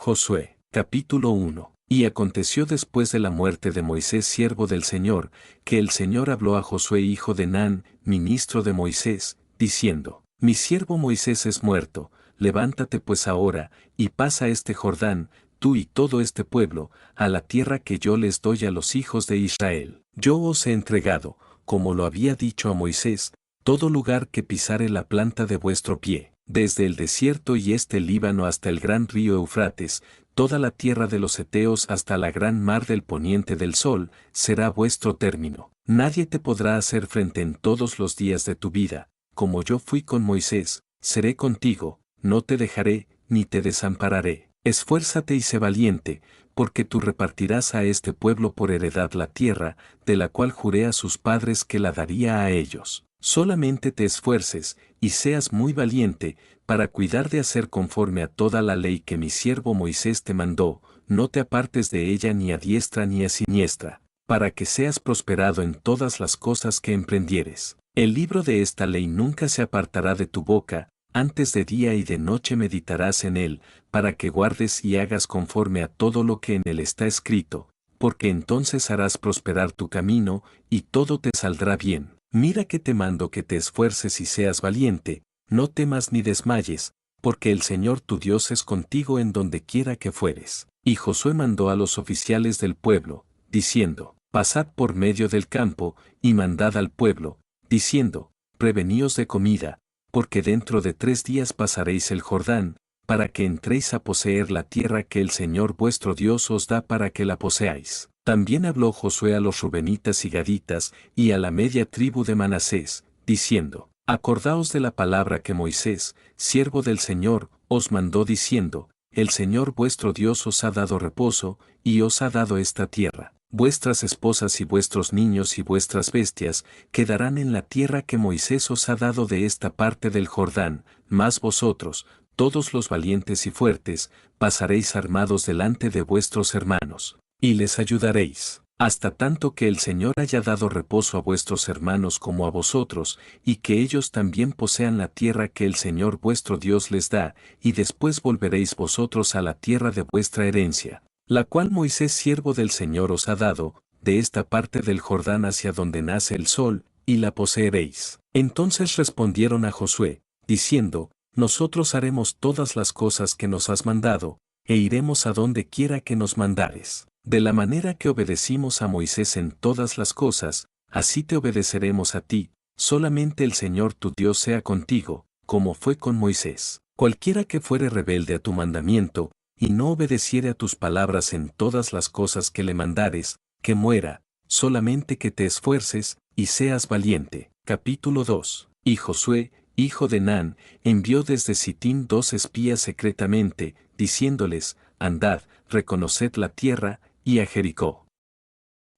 Josué, capítulo 1. Y aconteció después de la muerte de Moisés siervo del Señor, que el Señor habló a Josué hijo de Nun, ministro de Moisés, diciendo: Mi siervo Moisés es muerto, levántate pues ahora, y pasa este Jordán, tú y todo este pueblo, a la tierra que yo les doy a los hijos de Israel. Yo os he entregado, como lo había dicho a Moisés, todo lugar que pisare la planta de vuestro pie, desde el desierto y el Líbano hasta el gran río Eufrates, toda la tierra de los heteos hasta la gran mar del poniente del sol, será vuestro término. Nadie te podrá hacer frente en todos los días de tu vida, como yo fui con Moisés, seré contigo, no te dejaré, ni te desampararé. Esfuérzate y sé valiente, porque tú repartirás a este pueblo por heredad la tierra, de la cual juré a sus padres que la daría a ellos. Solamente te esfuerces, y seas muy valiente, para cuidar de hacer conforme a toda la ley que mi siervo Moisés te mandó, no te apartes de ella ni a diestra ni a siniestra, para que seas prosperado en todas las cosas que emprendieres. El libro de esta ley nunca se apartará de tu boca, antes de día y de noche meditarás en él, para que guardes y hagas conforme a todo lo que en él está escrito, porque entonces harás prosperar tu camino, y todo te saldrá bien. Mira que te mando que te esfuerces y seas valiente, no temas ni desmayes, porque el Señor tu Dios es contigo en donde quiera que fueres. Y Josué mandó a los oficiales del pueblo, diciendo: Pasad por medio del campo, y mandad al pueblo, diciendo: Preveníos de comida, porque dentro de 3 días pasaréis el Jordán, para que entréis a poseer la tierra que el Señor vuestro Dios os da para que la poseáis. También habló Josué a los rubenitas y gaditas, y a la media tribu de Manasés, diciendo: Acordaos de la palabra que Moisés, siervo del Señor, os mandó diciendo: El Señor vuestro Dios os ha dado reposo, y os ha dado esta tierra. Vuestras esposas y vuestros niños y vuestras bestias quedarán en la tierra que Moisés os ha dado de esta parte del Jordán, mas vosotros, todos los valientes y fuertes, pasaréis armados delante de vuestros hermanos, y les ayudaréis, hasta tanto que el Señor haya dado reposo a vuestros hermanos como a vosotros, y que ellos también posean la tierra que el Señor vuestro Dios les da, y después volveréis vosotros a la tierra de vuestra herencia, la cual Moisés siervo del Señor os ha dado, de esta parte del Jordán hacia donde nace el sol, y la poseeréis. Entonces respondieron a Josué, diciendo: Nosotros haremos todas las cosas que nos has mandado, e iremos a donde quiera que nos mandares. De la manera que obedecimos a Moisés en todas las cosas, así te obedeceremos a ti, solamente el Señor tu Dios sea contigo, como fue con Moisés. Cualquiera que fuere rebelde a tu mandamiento, y no obedeciere a tus palabras en todas las cosas que le mandares, que muera, solamente que te esfuerces, y seas valiente. Capítulo 2. Y Josué, hijo de Nun, envió desde Sitín 2 espías secretamente, diciéndoles: Andad, reconoced la tierra, y a Jericó.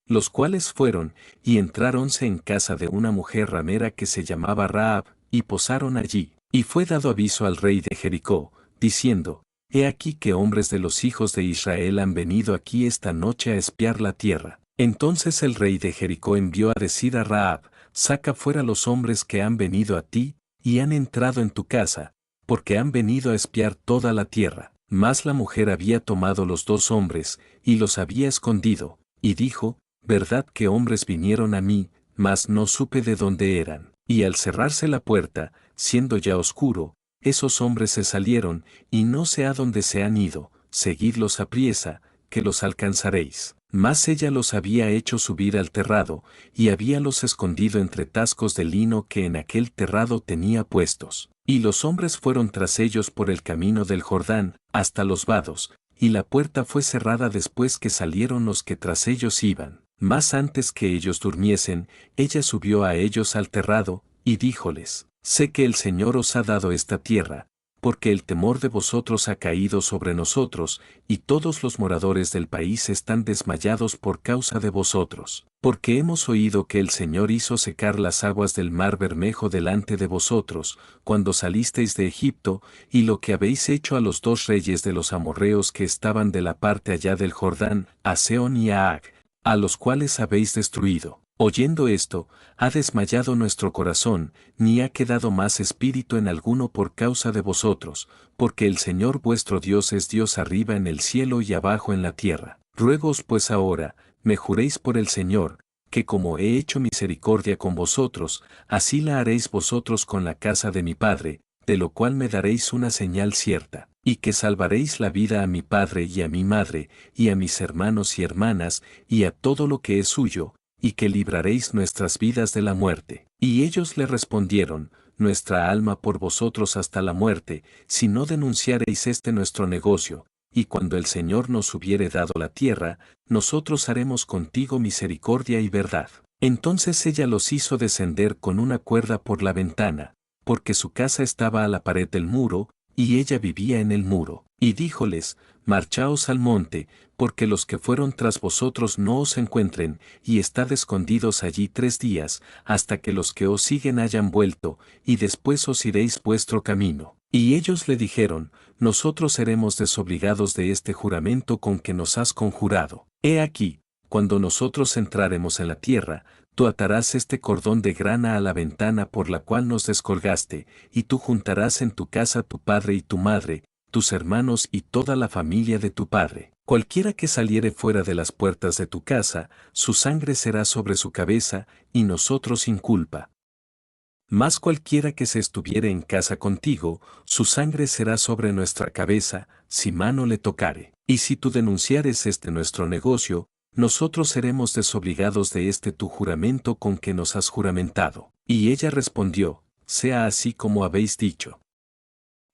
Los cuales fueron, y entráronse en casa de una mujer ramera que se llamaba Rahab, y posaron allí. Y fue dado aviso al rey de Jericó, diciendo: He aquí que hombres de los hijos de Israel han venido aquí esta noche a espiar la tierra. Entonces el rey de Jericó envió a decir a Rahab: Saca fuera los hombres que han venido a ti, y han entrado en tu casa, porque han venido a espiar toda la tierra. Mas la mujer había tomado los 2 hombres, y los había escondido, y dijo: Verdad que hombres vinieron a mí, mas no supe de dónde eran. Y al cerrarse la puerta, siendo ya oscuro, esos hombres se salieron, y no sé a dónde se han ido, seguidlos apriesa, que los alcanzaréis. Mas ella los había hecho subir al terrado, y habíalos escondido entre tascos de lino que en aquel terrado tenía puestos. Y los hombres fueron tras ellos por el camino del Jordán, hasta los vados, y la puerta fue cerrada después que salieron los que tras ellos iban. Mas antes que ellos durmiesen, ella subió a ellos al terrado, y díjoles: Sé que el Señor os ha dado esta tierra, porque el temor de vosotros ha caído sobre nosotros, y todos los moradores del país están desmayados por causa de vosotros. Porque hemos oído que el Señor hizo secar las aguas del mar Bermejo delante de vosotros, cuando salisteis de Egipto, y lo que habéis hecho a los 2 reyes de los amorreos que estaban de la parte allá del Jordán, a Sehón y a Ag, a los cuales habéis destruido. Oyendo esto, ha desmayado nuestro corazón, ni ha quedado más espíritu en alguno por causa de vosotros, porque el Señor vuestro Dios es Dios arriba en el cielo y abajo en la tierra. Ruegos pues ahora, me juréis por el Señor, que como he hecho misericordia con vosotros, así la haréis vosotros con la casa de mi padre, de lo cual me daréis una señal cierta, y que salvaréis la vida a mi padre y a mi madre, y a mis hermanos y hermanas, y a todo lo que es suyo, y que libraréis nuestras vidas de la muerte. Y ellos le respondieron, nuestra alma por vosotros hasta la muerte, si no denunciareis este nuestro negocio, y cuando el Señor nos hubiere dado la tierra, nosotros haremos contigo misericordia y verdad. Entonces ella los hizo descender con una cuerda por la ventana, porque su casa estaba a la pared del muro, y ella vivía en el muro. Y díjoles, marchaos al monte, porque los que fueron tras vosotros no os encuentren, y estad escondidos allí 3 días, hasta que los que os siguen hayan vuelto, y después os iréis vuestro camino. Y ellos le dijeron, nosotros seremos desobligados de este juramento con que nos has conjurado. He aquí, cuando nosotros entraremos en la tierra, tú atarás este cordón de grana a la ventana por la cual nos descolgaste, y tú juntarás en tu casa tu padre y tu madre, tus hermanos y toda la familia de tu padre. Cualquiera que saliere fuera de las puertas de tu casa, su sangre será sobre su cabeza, y nosotros sin culpa. Mas cualquiera que se estuviere en casa contigo, su sangre será sobre nuestra cabeza, si mano le tocare. Y si tú denunciares este nuestro negocio, nosotros seremos desobligados de este tu juramento con que nos has juramentado. Y ella respondió, sea así como habéis dicho.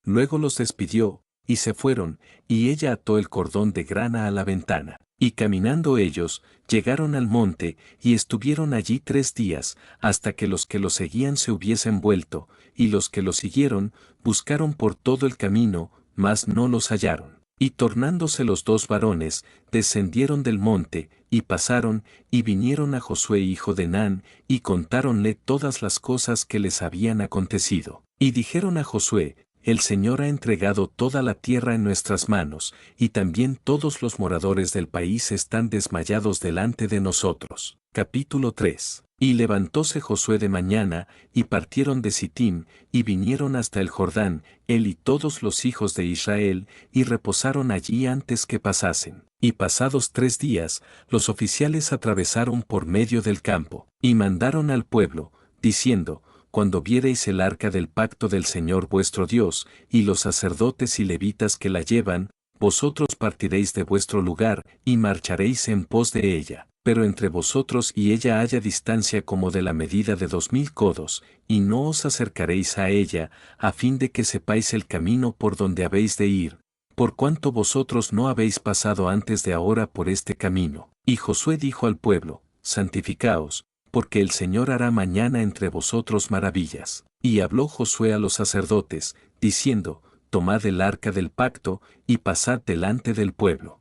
Luego los despidió, y se fueron, y ella ató el cordón de grana a la ventana. Y caminando ellos, llegaron al monte, y estuvieron allí 3 días, hasta que los que lo seguían se hubiesen vuelto, y los que lo siguieron, buscaron por todo el camino, mas no los hallaron. Y tornándose los 2 varones, descendieron del monte, y pasaron, y vinieron a Josué hijo de Nun, y contáronle todas las cosas que les habían acontecido. Y dijeron a Josué, el Señor ha entregado toda la tierra en nuestras manos, y también todos los moradores del país están desmayados delante de nosotros. Capítulo 3. Y levantóse Josué de mañana, y partieron de Sittim, y vinieron hasta el Jordán, él y todos los hijos de Israel, y reposaron allí antes que pasasen. Y pasados 3 días, los oficiales atravesaron por medio del campo, y mandaron al pueblo, diciendo, cuando viereis el arca del pacto del Señor vuestro Dios, y los sacerdotes y levitas que la llevan, vosotros partiréis de vuestro lugar, y marcharéis en pos de ella. Pero entre vosotros y ella haya distancia como de la medida de 2000 codos, y no os acercaréis a ella, a fin de que sepáis el camino por donde habéis de ir, por cuanto vosotros no habéis pasado antes de ahora por este camino. Y Josué dijo al pueblo, santificaos, porque el Señor hará mañana entre vosotros maravillas. Y habló Josué a los sacerdotes, diciendo, tomad el arca del pacto, y pasad delante del pueblo.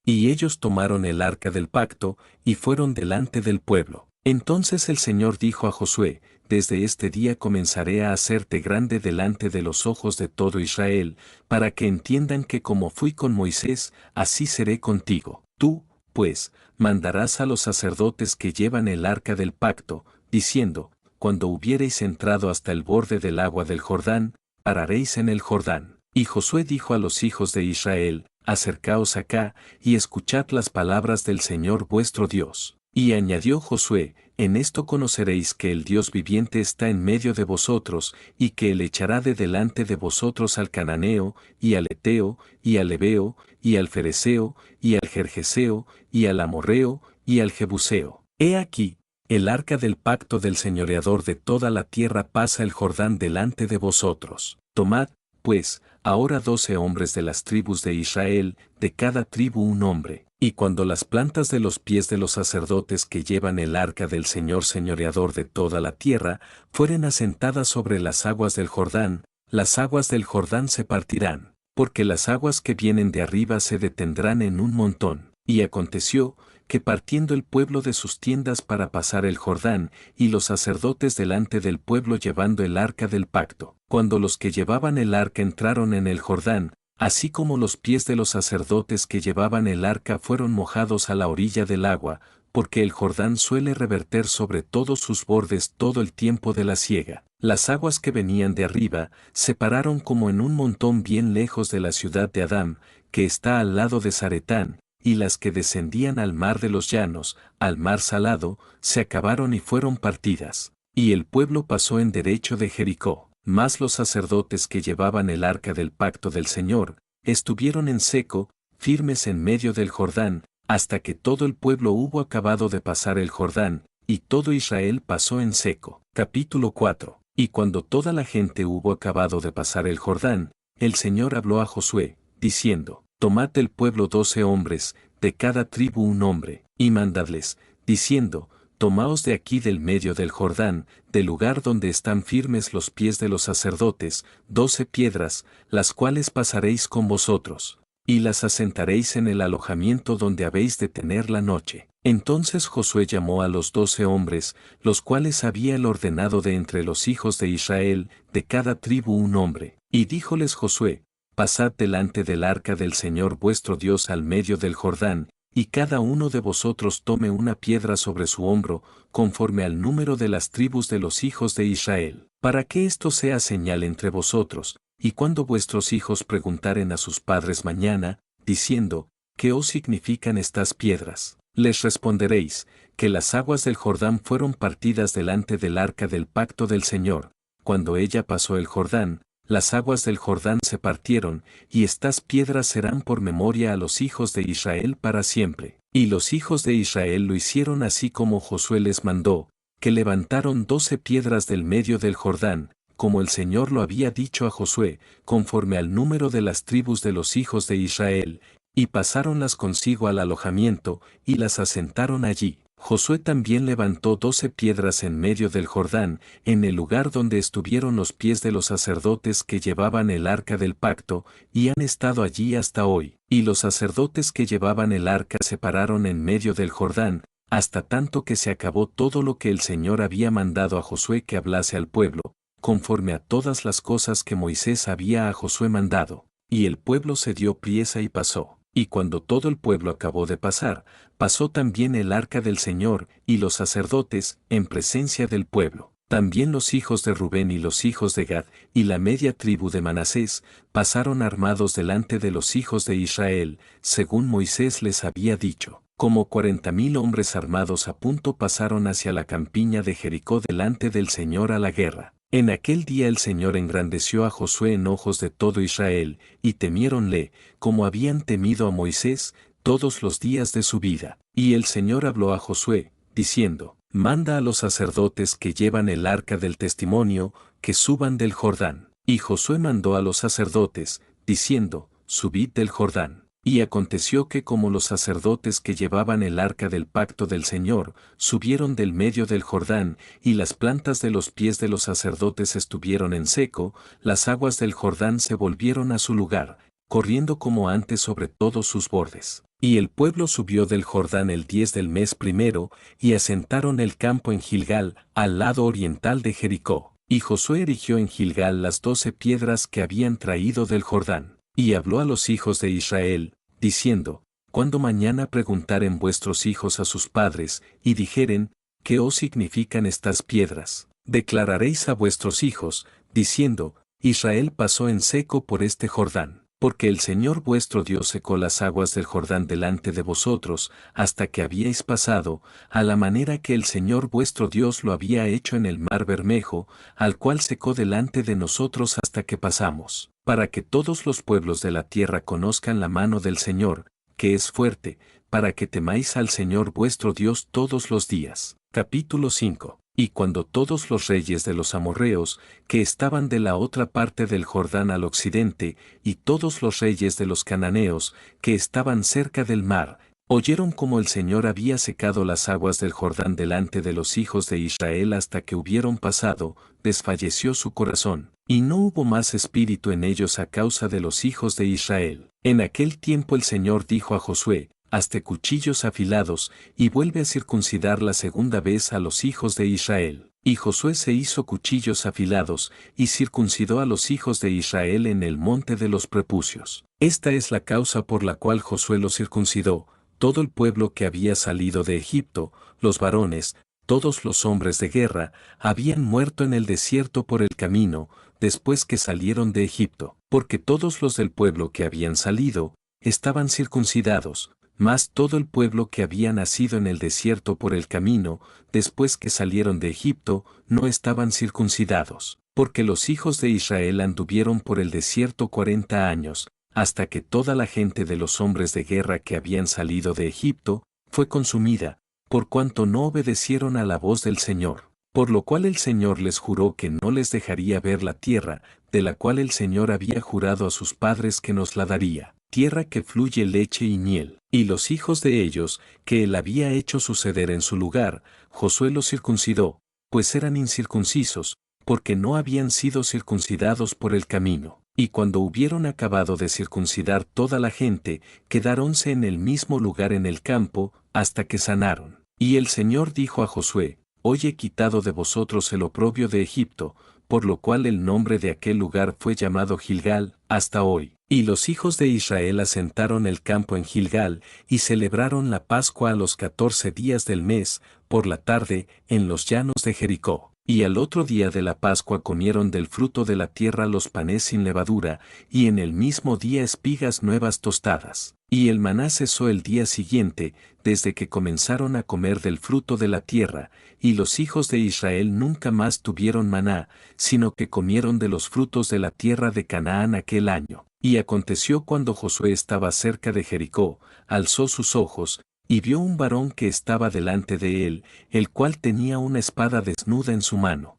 Y ellos tomaron el arca del pacto, y fueron delante del pueblo. Entonces el Señor dijo a Josué, desde este día comenzaré a hacerte grande delante de los ojos de todo Israel, para que entiendan que como fui con Moisés, así seré contigo. Tú, pues, mandarás a los sacerdotes que llevan el arca del pacto, diciendo, cuando hubiereis entrado hasta el borde del agua del Jordán, pararéis en el Jordán. Y Josué dijo a los hijos de Israel, acercaos acá, y escuchad las palabras del Señor vuestro Dios. Y añadió Josué, en esto conoceréis que el Dios viviente está en medio de vosotros, y que él echará de delante de vosotros al cananeo, y al eteo, y al ebeo, y al fereceo, y al gergeseo, y al amorreo, y al jebuseo. He aquí, el arca del pacto del señoreador de toda la tierra pasa el Jordán delante de vosotros. Tomad, pues, ahora 12 hombres de las tribus de Israel, de cada tribu un hombre, y cuando las plantas de los pies de los sacerdotes que llevan el arca del Señor señoreador de toda la tierra, fueren asentadas sobre las aguas del Jordán, las aguas del Jordán se partirán, porque las aguas que vienen de arriba se detendrán en un montón. Y aconteció, que partiendo el pueblo de sus tiendas para pasar el Jordán, y los sacerdotes delante del pueblo llevando el arca del pacto, cuando los que llevaban el arca entraron en el Jordán, así como los pies de los sacerdotes que llevaban el arca fueron mojados a la orilla del agua, porque el Jordán suele reverter sobre todos sus bordes todo el tiempo de la siega. Las aguas que venían de arriba se pararon como en un montón bien lejos de la ciudad de Adam, que está al lado de Zaretán, y las que descendían al mar de los llanos, al mar salado, se acabaron y fueron partidas. Y el pueblo pasó en derecho de Jericó. Mas los sacerdotes que llevaban el arca del pacto del Señor, estuvieron en seco, firmes en medio del Jordán, hasta que todo el pueblo hubo acabado de pasar el Jordán, y todo Israel pasó en seco. Capítulo 4. Y cuando toda la gente hubo acabado de pasar el Jordán, el Señor habló a Josué, diciendo: Tomad del pueblo 12 hombres, de cada tribu un hombre, y mandadles, diciendo: Tomaos de aquí del medio del Jordán, del lugar donde están firmes los pies de los sacerdotes, 12 piedras, las cuales pasaréis con vosotros, y las asentaréis en el alojamiento donde habéis de tener la noche. Entonces Josué llamó a los 12 hombres, los cuales había él ordenado de entre los hijos de Israel, de cada tribu un hombre, y díjoles Josué: Pasad delante del arca del Señor vuestro Dios al medio del Jordán, y cada uno de vosotros tome una piedra sobre su hombro, conforme al número de las tribus de los hijos de Israel, para que esto sea señal entre vosotros, y cuando vuestros hijos preguntaren a sus padres mañana, diciendo: ¿Qué os significan estas piedras? Les responderéis: que las aguas del Jordán fueron partidas delante del arca del pacto del Señor. Cuando ella pasó el Jordán, las aguas del Jordán se partieron, y estas piedras serán por memoria a los hijos de Israel para siempre. Y los hijos de Israel lo hicieron así como Josué les mandó, que levantaron 12 piedras del medio del Jordán, como el Señor lo había dicho a Josué, conforme al número de las tribus de los hijos de Israel, y pasáronlas consigo al alojamiento, y las asentaron allí. Josué también levantó 12 piedras en medio del Jordán, en el lugar donde estuvieron los pies de los sacerdotes que llevaban el arca del pacto, y han estado allí hasta hoy. Y los sacerdotes que llevaban el arca se pararon en medio del Jordán, hasta tanto que se acabó todo lo que el Señor había mandado a Josué que hablase al pueblo, conforme a todas las cosas que Moisés había a Josué mandado. Y el pueblo se dio priesa y pasó. Y cuando todo el pueblo acabó de pasar, pasó también el arca del Señor, y los sacerdotes, en presencia del pueblo. También los hijos de Rubén y los hijos de Gad, y la media tribu de Manasés, pasaron armados delante de los hijos de Israel, según Moisés les había dicho. Como 40,000 hombres armados a punto pasaron hacia la campiña de Jericó delante del Señor a la guerra. En aquel día el Señor engrandeció a Josué en ojos de todo Israel, y temiéronle, como habían temido a Moisés, todos los días de su vida. Y el Señor habló a Josué, diciendo: Manda a los sacerdotes que llevan el arca del testimonio, que suban del Jordán. Y Josué mandó a los sacerdotes, diciendo: Subid del Jordán. Y aconteció que como los sacerdotes que llevaban el arca del pacto del Señor, subieron del medio del Jordán, y las plantas de los pies de los sacerdotes estuvieron en seco, las aguas del Jordán se volvieron a su lugar, corriendo como antes sobre todos sus bordes. Y el pueblo subió del Jordán el 10 del mes primero, y asentaron el campo en Gilgal, al lado oriental de Jericó. Y Josué erigió en Gilgal las 12 piedras que habían traído del Jordán. Y habló a los hijos de Israel, diciendo: Cuando mañana preguntaren vuestros hijos a sus padres, y dijeren: ¿Qué os significan estas piedras? Declararéis a vuestros hijos, diciendo: Israel pasó en seco por este Jordán. Porque el Señor vuestro Dios secó las aguas del Jordán delante de vosotros, hasta que habíais pasado, a la manera que el Señor vuestro Dios lo había hecho en el mar Bermejo, al cual secó delante de nosotros hasta que pasamos, para que todos los pueblos de la tierra conozcan la mano del Señor, que es fuerte, para que temáis al Señor vuestro Dios todos los días. Capítulo 5. Y cuando todos los reyes de los amorreos, que estaban de la otra parte del Jordán al occidente, y todos los reyes de los cananeos, que estaban cerca del mar, oyeron cómo el Señor había secado las aguas del Jordán delante de los hijos de Israel hasta que hubieron pasado, desfalleció su corazón, y no hubo más espíritu en ellos a causa de los hijos de Israel. En aquel tiempo el Señor dijo a Josué: Hazte cuchillos afilados, y vuelve a circuncidar la segunda vez a los hijos de Israel. Y Josué se hizo cuchillos afilados, y circuncidó a los hijos de Israel en el monte de los prepucios. Esta es la causa por la cual Josué los circuncidó: todo el pueblo que había salido de Egipto, los varones, todos los hombres de guerra, habían muerto en el desierto por el camino, después que salieron de Egipto, porque todos los del pueblo que habían salido, estaban circuncidados, mas todo el pueblo que había nacido en el desierto por el camino, después que salieron de Egipto, no estaban circuncidados, porque los hijos de Israel anduvieron por el desierto 40 años, hasta que toda la gente de los hombres de guerra que habían salido de Egipto, fue consumida, por cuanto no obedecieron a la voz del Señor, por lo cual el Señor les juró que no les dejaría ver la tierra, de la cual el Señor había jurado a sus padres que nos la daría, tierra que fluye leche y miel, y los hijos de ellos, que él había hecho suceder en su lugar, Josué los circuncidó, pues eran incircuncisos, porque no habían sido circuncidados por el camino. Y cuando hubieron acabado de circuncidar toda la gente, quedáronse en el mismo lugar en el campo, hasta que sanaron. Y el Señor dijo a Josué: Hoy he quitado de vosotros el oprobio de Egipto, por lo cual el nombre de aquel lugar fue llamado Gilgal, hasta hoy. Y los hijos de Israel asentaron el campo en Gilgal, y celebraron la Pascua a los 14 días del mes, por la tarde, en los llanos de Jericó. Y al otro día de la Pascua comieron del fruto de la tierra los panes sin levadura, y en el mismo día espigas nuevas tostadas. Y el maná cesó el día siguiente, desde que comenzaron a comer del fruto de la tierra, y los hijos de Israel nunca más tuvieron maná, sino que comieron de los frutos de la tierra de Canaán aquel año. Y aconteció cuando Josué estaba cerca de Jericó, alzó sus ojos, y vio un varón que estaba delante de él, el cual tenía una espada desnuda en su mano.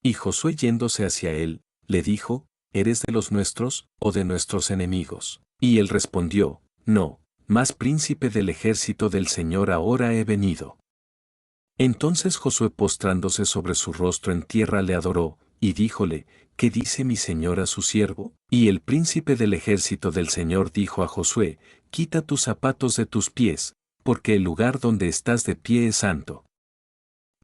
Y Josué yéndose hacia él, le dijo: ¿Eres de los nuestros, o de nuestros enemigos? Y él respondió: No, mas príncipe del ejército del Señor ahora he venido. Entonces Josué postrándose sobre su rostro en tierra le adoró, y díjole: ¿Qué dice mi señor a su siervo? Y el príncipe del ejército del Señor dijo a Josué: Quita tus zapatos de tus pies, porque el lugar donde estás de pie es santo.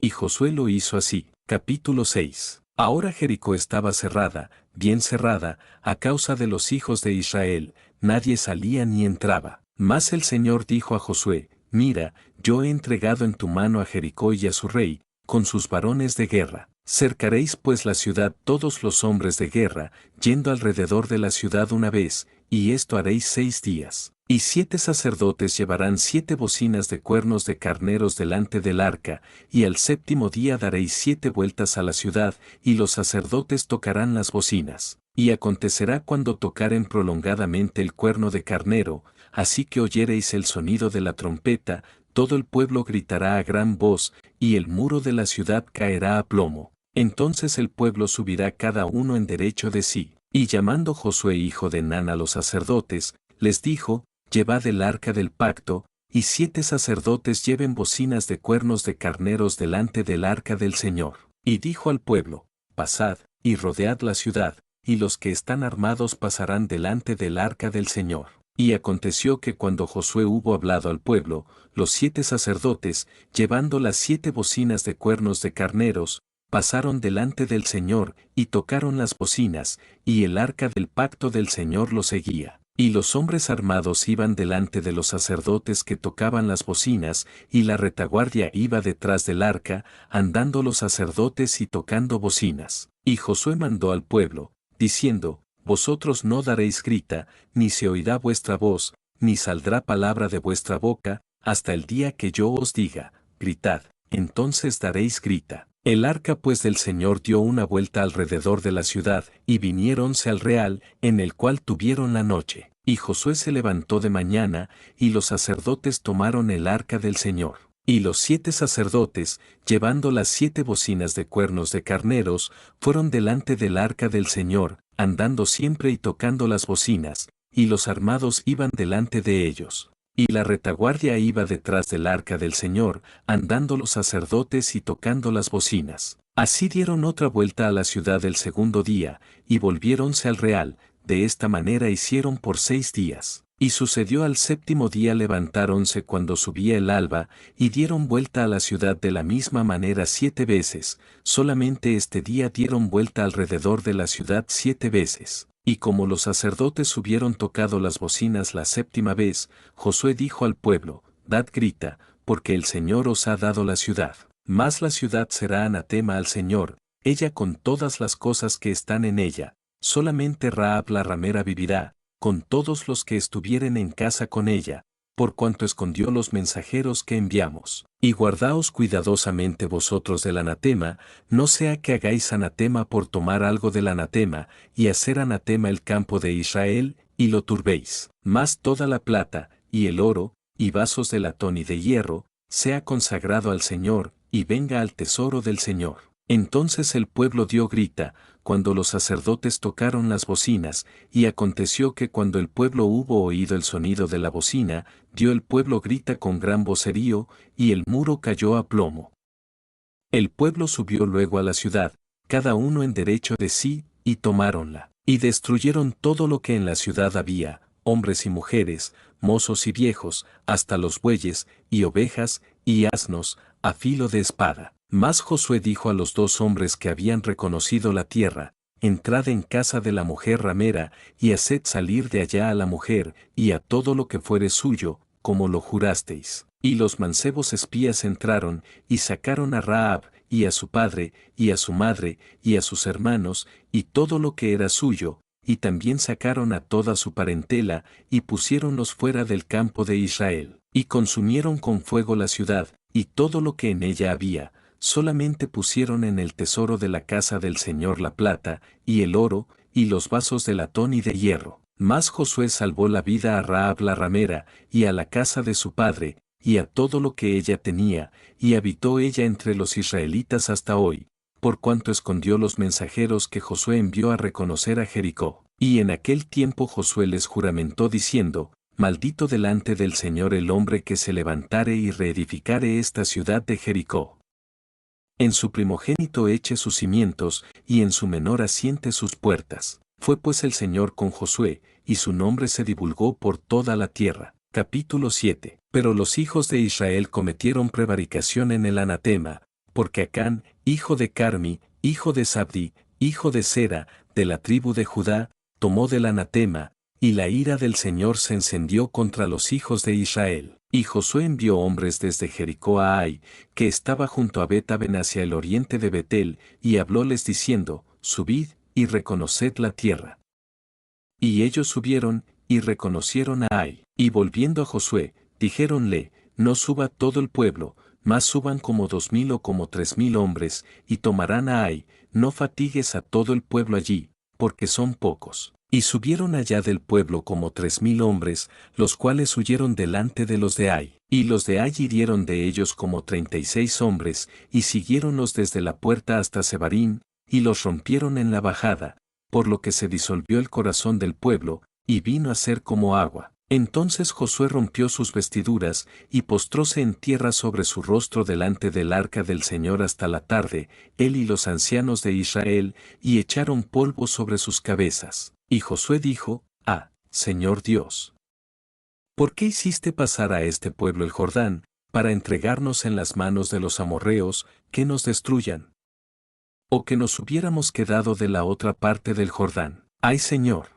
Y Josué lo hizo así. Capítulo 6. Ahora Jericó estaba cerrada, bien cerrada, a causa de los hijos de Israel, nadie salía ni entraba. Mas el Señor dijo a Josué: Mira, yo he entregado en tu mano a Jericó y a su rey, con sus varones de guerra. Cercaréis pues la ciudad todos los hombres de guerra, yendo alrededor de la ciudad una vez, y esto haréis 6 días. Y 7 sacerdotes llevarán 7 bocinas de cuernos de carneros delante del arca, y al 7º día daréis 7 vueltas a la ciudad, y los sacerdotes tocarán las bocinas. Y acontecerá cuando tocaren prolongadamente el cuerno de carnero, así que oyereis el sonido de la trompeta, todo el pueblo gritará a gran voz, y el muro de la ciudad caerá a plomo. Entonces el pueblo subirá cada uno en derecho de sí. Y llamando Josué hijo de Nun a los sacerdotes, les dijo: Llevad el arca del pacto, y 7 sacerdotes lleven bocinas de cuernos de carneros delante del arca del Señor. Y dijo al pueblo: Pasad, y rodead la ciudad, y los que están armados pasarán delante del arca del Señor. Y aconteció que cuando Josué hubo hablado al pueblo, los 7 sacerdotes, llevando las 7 bocinas de cuernos de carneros, pasaron delante del Señor, y tocaron las bocinas, y el arca del pacto del Señor los seguía. Y los hombres armados iban delante de los sacerdotes que tocaban las bocinas, y la retaguardia iba detrás del arca, andando los sacerdotes y tocando bocinas. Y Josué mandó al pueblo, diciendo: Vosotros no daréis grita, ni se oirá vuestra voz, ni saldrá palabra de vuestra boca, hasta el día que yo os diga: Gritad, entonces daréis grita. El arca pues del Señor dio una vuelta alrededor de la ciudad, y viniéronse al real, en el cual tuvieron la noche. Y Josué se levantó de mañana, y los sacerdotes tomaron el arca del Señor. Y los 7 sacerdotes, llevando las 7 bocinas de cuernos de carneros, fueron delante del arca del Señor, andando siempre y tocando las bocinas, y los armados iban delante de ellos. Y la retaguardia iba detrás del arca del Señor, andando los sacerdotes y tocando las bocinas. Así dieron otra vuelta a la ciudad el 2º día, y volviéronse al real. De esta manera hicieron por 6 días. Y sucedió al 7º día levantáronse cuando subía el alba, y dieron vuelta a la ciudad de la misma manera 7 veces, solamente este día dieron vuelta alrededor de la ciudad 7 veces. Y como los sacerdotes hubieron tocado las bocinas la séptima vez, Josué dijo al pueblo, Dad grita, porque el Señor os ha dado la ciudad. Mas la ciudad será anatema al Señor, ella con todas las cosas que están en ella. Solamente Rahab la ramera vivirá, con todos los que estuvieren en casa con ella, por cuanto escondió los mensajeros que enviamos. Y guardaos cuidadosamente vosotros del anatema, no sea que hagáis anatema por tomar algo del anatema, y hacer anatema el campo de Israel, y lo turbéis. Mas toda la plata, y el oro, y vasos de latón y de hierro, sea consagrado al Señor, y venga al tesoro del Señor. Entonces el pueblo dio grita, cuando los sacerdotes tocaron las bocinas, y aconteció que cuando el pueblo hubo oído el sonido de la bocina, dio el pueblo grita con gran vocerío, y el muro cayó a plomo. El pueblo subió luego a la ciudad, cada uno en derecho de sí, y tomáronla, y destruyeron todo lo que en la ciudad había, hombres y mujeres, mozos y viejos, hasta los bueyes, y ovejas, y asnos, a filo de espada. Mas Josué dijo a los 2 hombres que habían reconocido la tierra, entrad en casa de la mujer ramera, y haced salir de allá a la mujer, y a todo lo que fuere suyo, como lo jurasteis. Y los mancebos espías entraron, y sacaron a Rahab, y a su padre, y a su madre, y a sus hermanos, y todo lo que era suyo, y también sacaron a toda su parentela, y pusiéronlos fuera del campo de Israel, y consumieron con fuego la ciudad, y todo lo que en ella había. Solamente pusieron en el tesoro de la casa del Señor la plata, y el oro, y los vasos de latón y de hierro. Mas Josué salvó la vida a Rahab la ramera, y a la casa de su padre, y a todo lo que ella tenía, y habitó ella entre los israelitas hasta hoy, por cuanto escondió los mensajeros que Josué envió a reconocer a Jericó. Y en aquel tiempo Josué les juramentó diciendo, Maldito delante del Señor el hombre que se levantare y reedificare esta ciudad de Jericó. En su primogénito eche sus cimientos, y en su menor asiente sus puertas. Fue pues el Señor con Josué, y su nombre se divulgó por toda la tierra. Capítulo 7. Pero los hijos de Israel cometieron prevaricación en el anatema, porque Acán, hijo de Carmi, hijo de Sabdi, hijo de Sera, de la tribu de Judá, tomó del anatema, y la ira del Señor se encendió contra los hijos de Israel. Y Josué envió hombres desde Jericó a Ai, que estaba junto a Bet-aven hacia el oriente de Betel, y hablóles diciendo, Subid, y reconoced la tierra. Y ellos subieron, y reconocieron a Ai. Y volviendo a Josué, dijéronle, No suba todo el pueblo, mas suban como 2000 o como 3000 hombres, y tomarán a Ai, no fatigues a todo el pueblo allí, porque son pocos. Y subieron allá del pueblo como 3000 hombres, los cuales huyeron delante de los de Ai. Y los de Ai hirieron de ellos como 36 hombres, y siguiéronlos desde la puerta hasta Sebarim, y los rompieron en la bajada, por lo que se disolvió el corazón del pueblo, y vino a ser como agua. Entonces Josué rompió sus vestiduras, y postróse en tierra sobre su rostro delante del arca del Señor hasta la tarde, él y los ancianos de Israel, y echaron polvo sobre sus cabezas. Y Josué dijo, Señor Dios, ¿por qué hiciste pasar a este pueblo el Jordán, para entregarnos en las manos de los amorreos, que nos destruyan? ¿O que nos hubiéramos quedado de la otra parte del Jordán? ¡Ay Señor!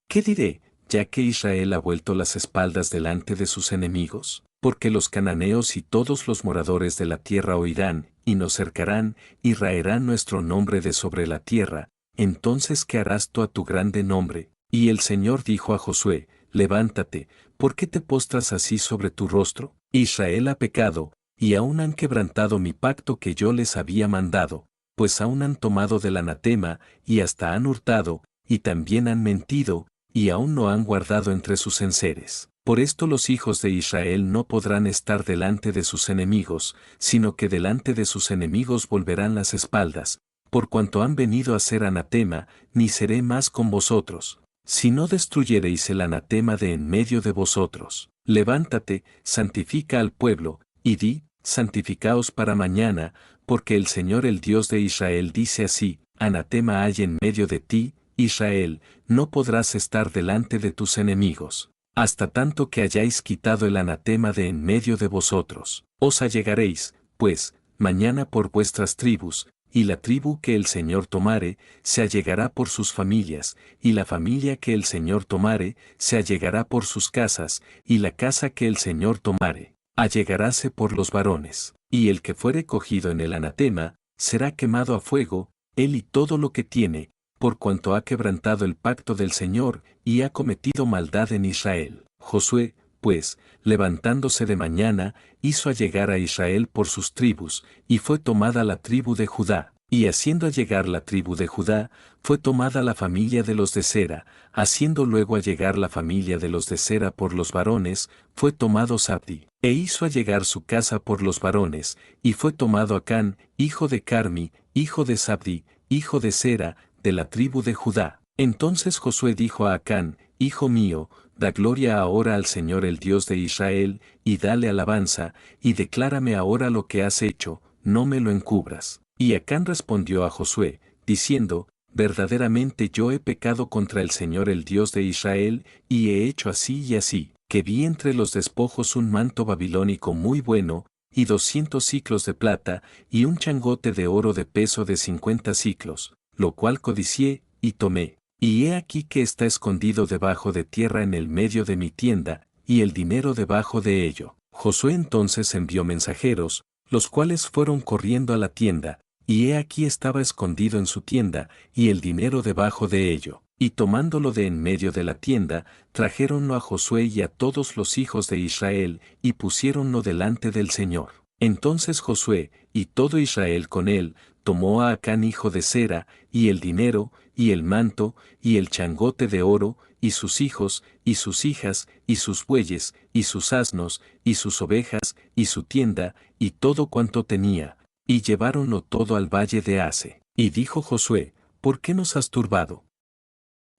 ¿Qué diré, ya que Israel ha vuelto las espaldas delante de sus enemigos? Porque los cananeos y todos los moradores de la tierra oirán, y nos cercarán, y raerán nuestro nombre de sobre la tierra. Entonces, ¿qué harás tú a tu grande nombre? Y el Señor dijo a Josué, Levántate, ¿por qué te postras así sobre tu rostro? Israel ha pecado, y aún han quebrantado mi pacto que yo les había mandado, pues aún han tomado del anatema, y hasta han hurtado, y también han mentido, y aún no han guardado entre sus enseres. Por esto los hijos de Israel no podrán estar delante de sus enemigos, sino que delante de sus enemigos volverán las espaldas, por cuanto han venido a ser anatema, ni seré más con vosotros, si no destruyereis el anatema de en medio de vosotros. Levántate, santifica al pueblo, y di, santificaos para mañana, porque el Señor el Dios de Israel dice así, anatema hay en medio de ti, Israel, no podrás estar delante de tus enemigos, hasta tanto que hayáis quitado el anatema de en medio de vosotros. Os allegaréis, pues, mañana por vuestras tribus, y la tribu que el Señor tomare, se allegará por sus familias, y la familia que el Señor tomare, se allegará por sus casas, y la casa que el Señor tomare, allegaráse por los varones. Y el que fuere cogido en el anatema, será quemado a fuego, él y todo lo que tiene, por cuanto ha quebrantado el pacto del Señor, y ha cometido maldad en Israel. Josué, pues, levantándose de mañana, hizo allegar a Israel por sus tribus, y fue tomada la tribu de Judá. Y haciendo allegar la tribu de Judá, fue tomada la familia de los de Sera, haciendo luego allegar la familia de los de Sera por los varones, fue tomado Zabdi, e hizo allegar su casa por los varones, y fue tomado Acán, hijo de Carmi, hijo de Zabdi, hijo de Sera, de la tribu de Judá. Entonces Josué dijo a Acán, hijo mío, da gloria ahora al Señor el Dios de Israel, y dale alabanza, y declárame ahora lo que has hecho, no me lo encubras. Y Acán respondió a Josué, diciendo, verdaderamente yo he pecado contra el Señor el Dios de Israel, y he hecho así y así, que vi entre los despojos un manto babilónico muy bueno, y 200 siclos de plata, y un changote de oro de peso de 50 siclos, lo cual codicié, y tomé. Y he aquí que está escondido debajo de tierra en el medio de mi tienda, y el dinero debajo de ello. Josué entonces envió mensajeros, los cuales fueron corriendo a la tienda, y he aquí estaba escondido en su tienda, y el dinero debajo de ello. Y tomándolo de en medio de la tienda, trajéronlo a Josué y a todos los hijos de Israel, y pusiéronlo delante del Señor. Entonces Josué, y todo Israel con él, tomó a Acán hijo de Sera, y el dinero, y el manto, y el changote de oro, y sus hijos, y sus hijas, y sus bueyes, y sus asnos, y sus ovejas, y su tienda, y todo cuanto tenía, y lleváronlo todo al valle de Ase. Y dijo Josué, ¿por qué nos has turbado?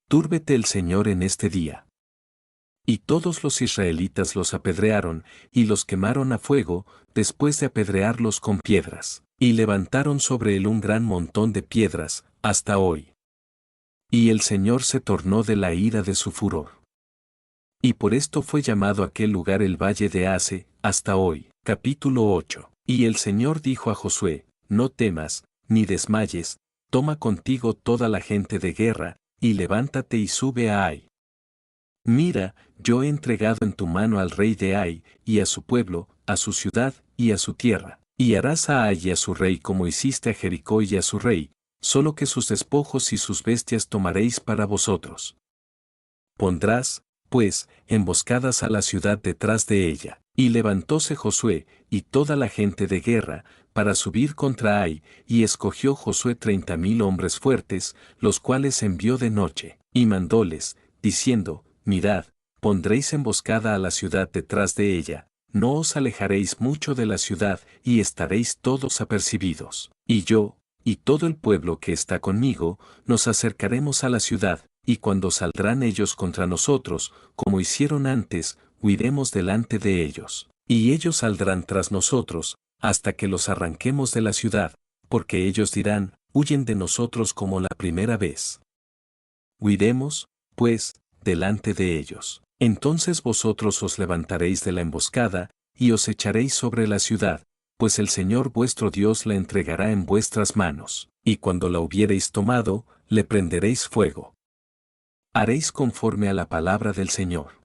Túrbete el Señor en este día. Y todos los israelitas los apedrearon, y los quemaron a fuego, después de apedrearlos con piedras, y levantaron sobre él un gran montón de piedras, hasta hoy. Y el Señor se tornó de la ira de su furor. Y por esto fue llamado aquel lugar el Valle de Ase, hasta hoy. Capítulo 8. Y el Señor dijo a Josué, no temas, ni desmayes, toma contigo toda la gente de guerra, y levántate y sube a Ai. Mira, yo he entregado en tu mano al rey de Ai, y a su pueblo, a su ciudad, y a su tierra. Y harás a Ai y a su rey como hiciste a Jericó y a su rey, solo que sus despojos y sus bestias tomaréis para vosotros. Pondrás, pues, emboscadas a la ciudad detrás de ella. Y levantóse Josué, y toda la gente de guerra, para subir contra Ai, y escogió Josué 30,000 hombres fuertes, los cuales envió de noche, y mandóles, diciendo, mirad, pondréis emboscada a la ciudad detrás de ella, no os alejaréis mucho de la ciudad, y estaréis todos apercibidos. Y yo, y todo el pueblo que está conmigo, nos acercaremos a la ciudad, y cuando saldrán ellos contra nosotros, como hicieron antes, huiremos delante de ellos. Y ellos saldrán tras nosotros, hasta que los arranquemos de la ciudad, porque ellos dirán, huyen de nosotros como la primera vez. Huiremos, pues, delante de ellos. Entonces vosotros os levantaréis de la emboscada, y os echaréis sobre la ciudad, pues el Señor vuestro Dios la entregará en vuestras manos, y cuando la hubiereis tomado, le prenderéis fuego. Haréis conforme a la palabra del Señor.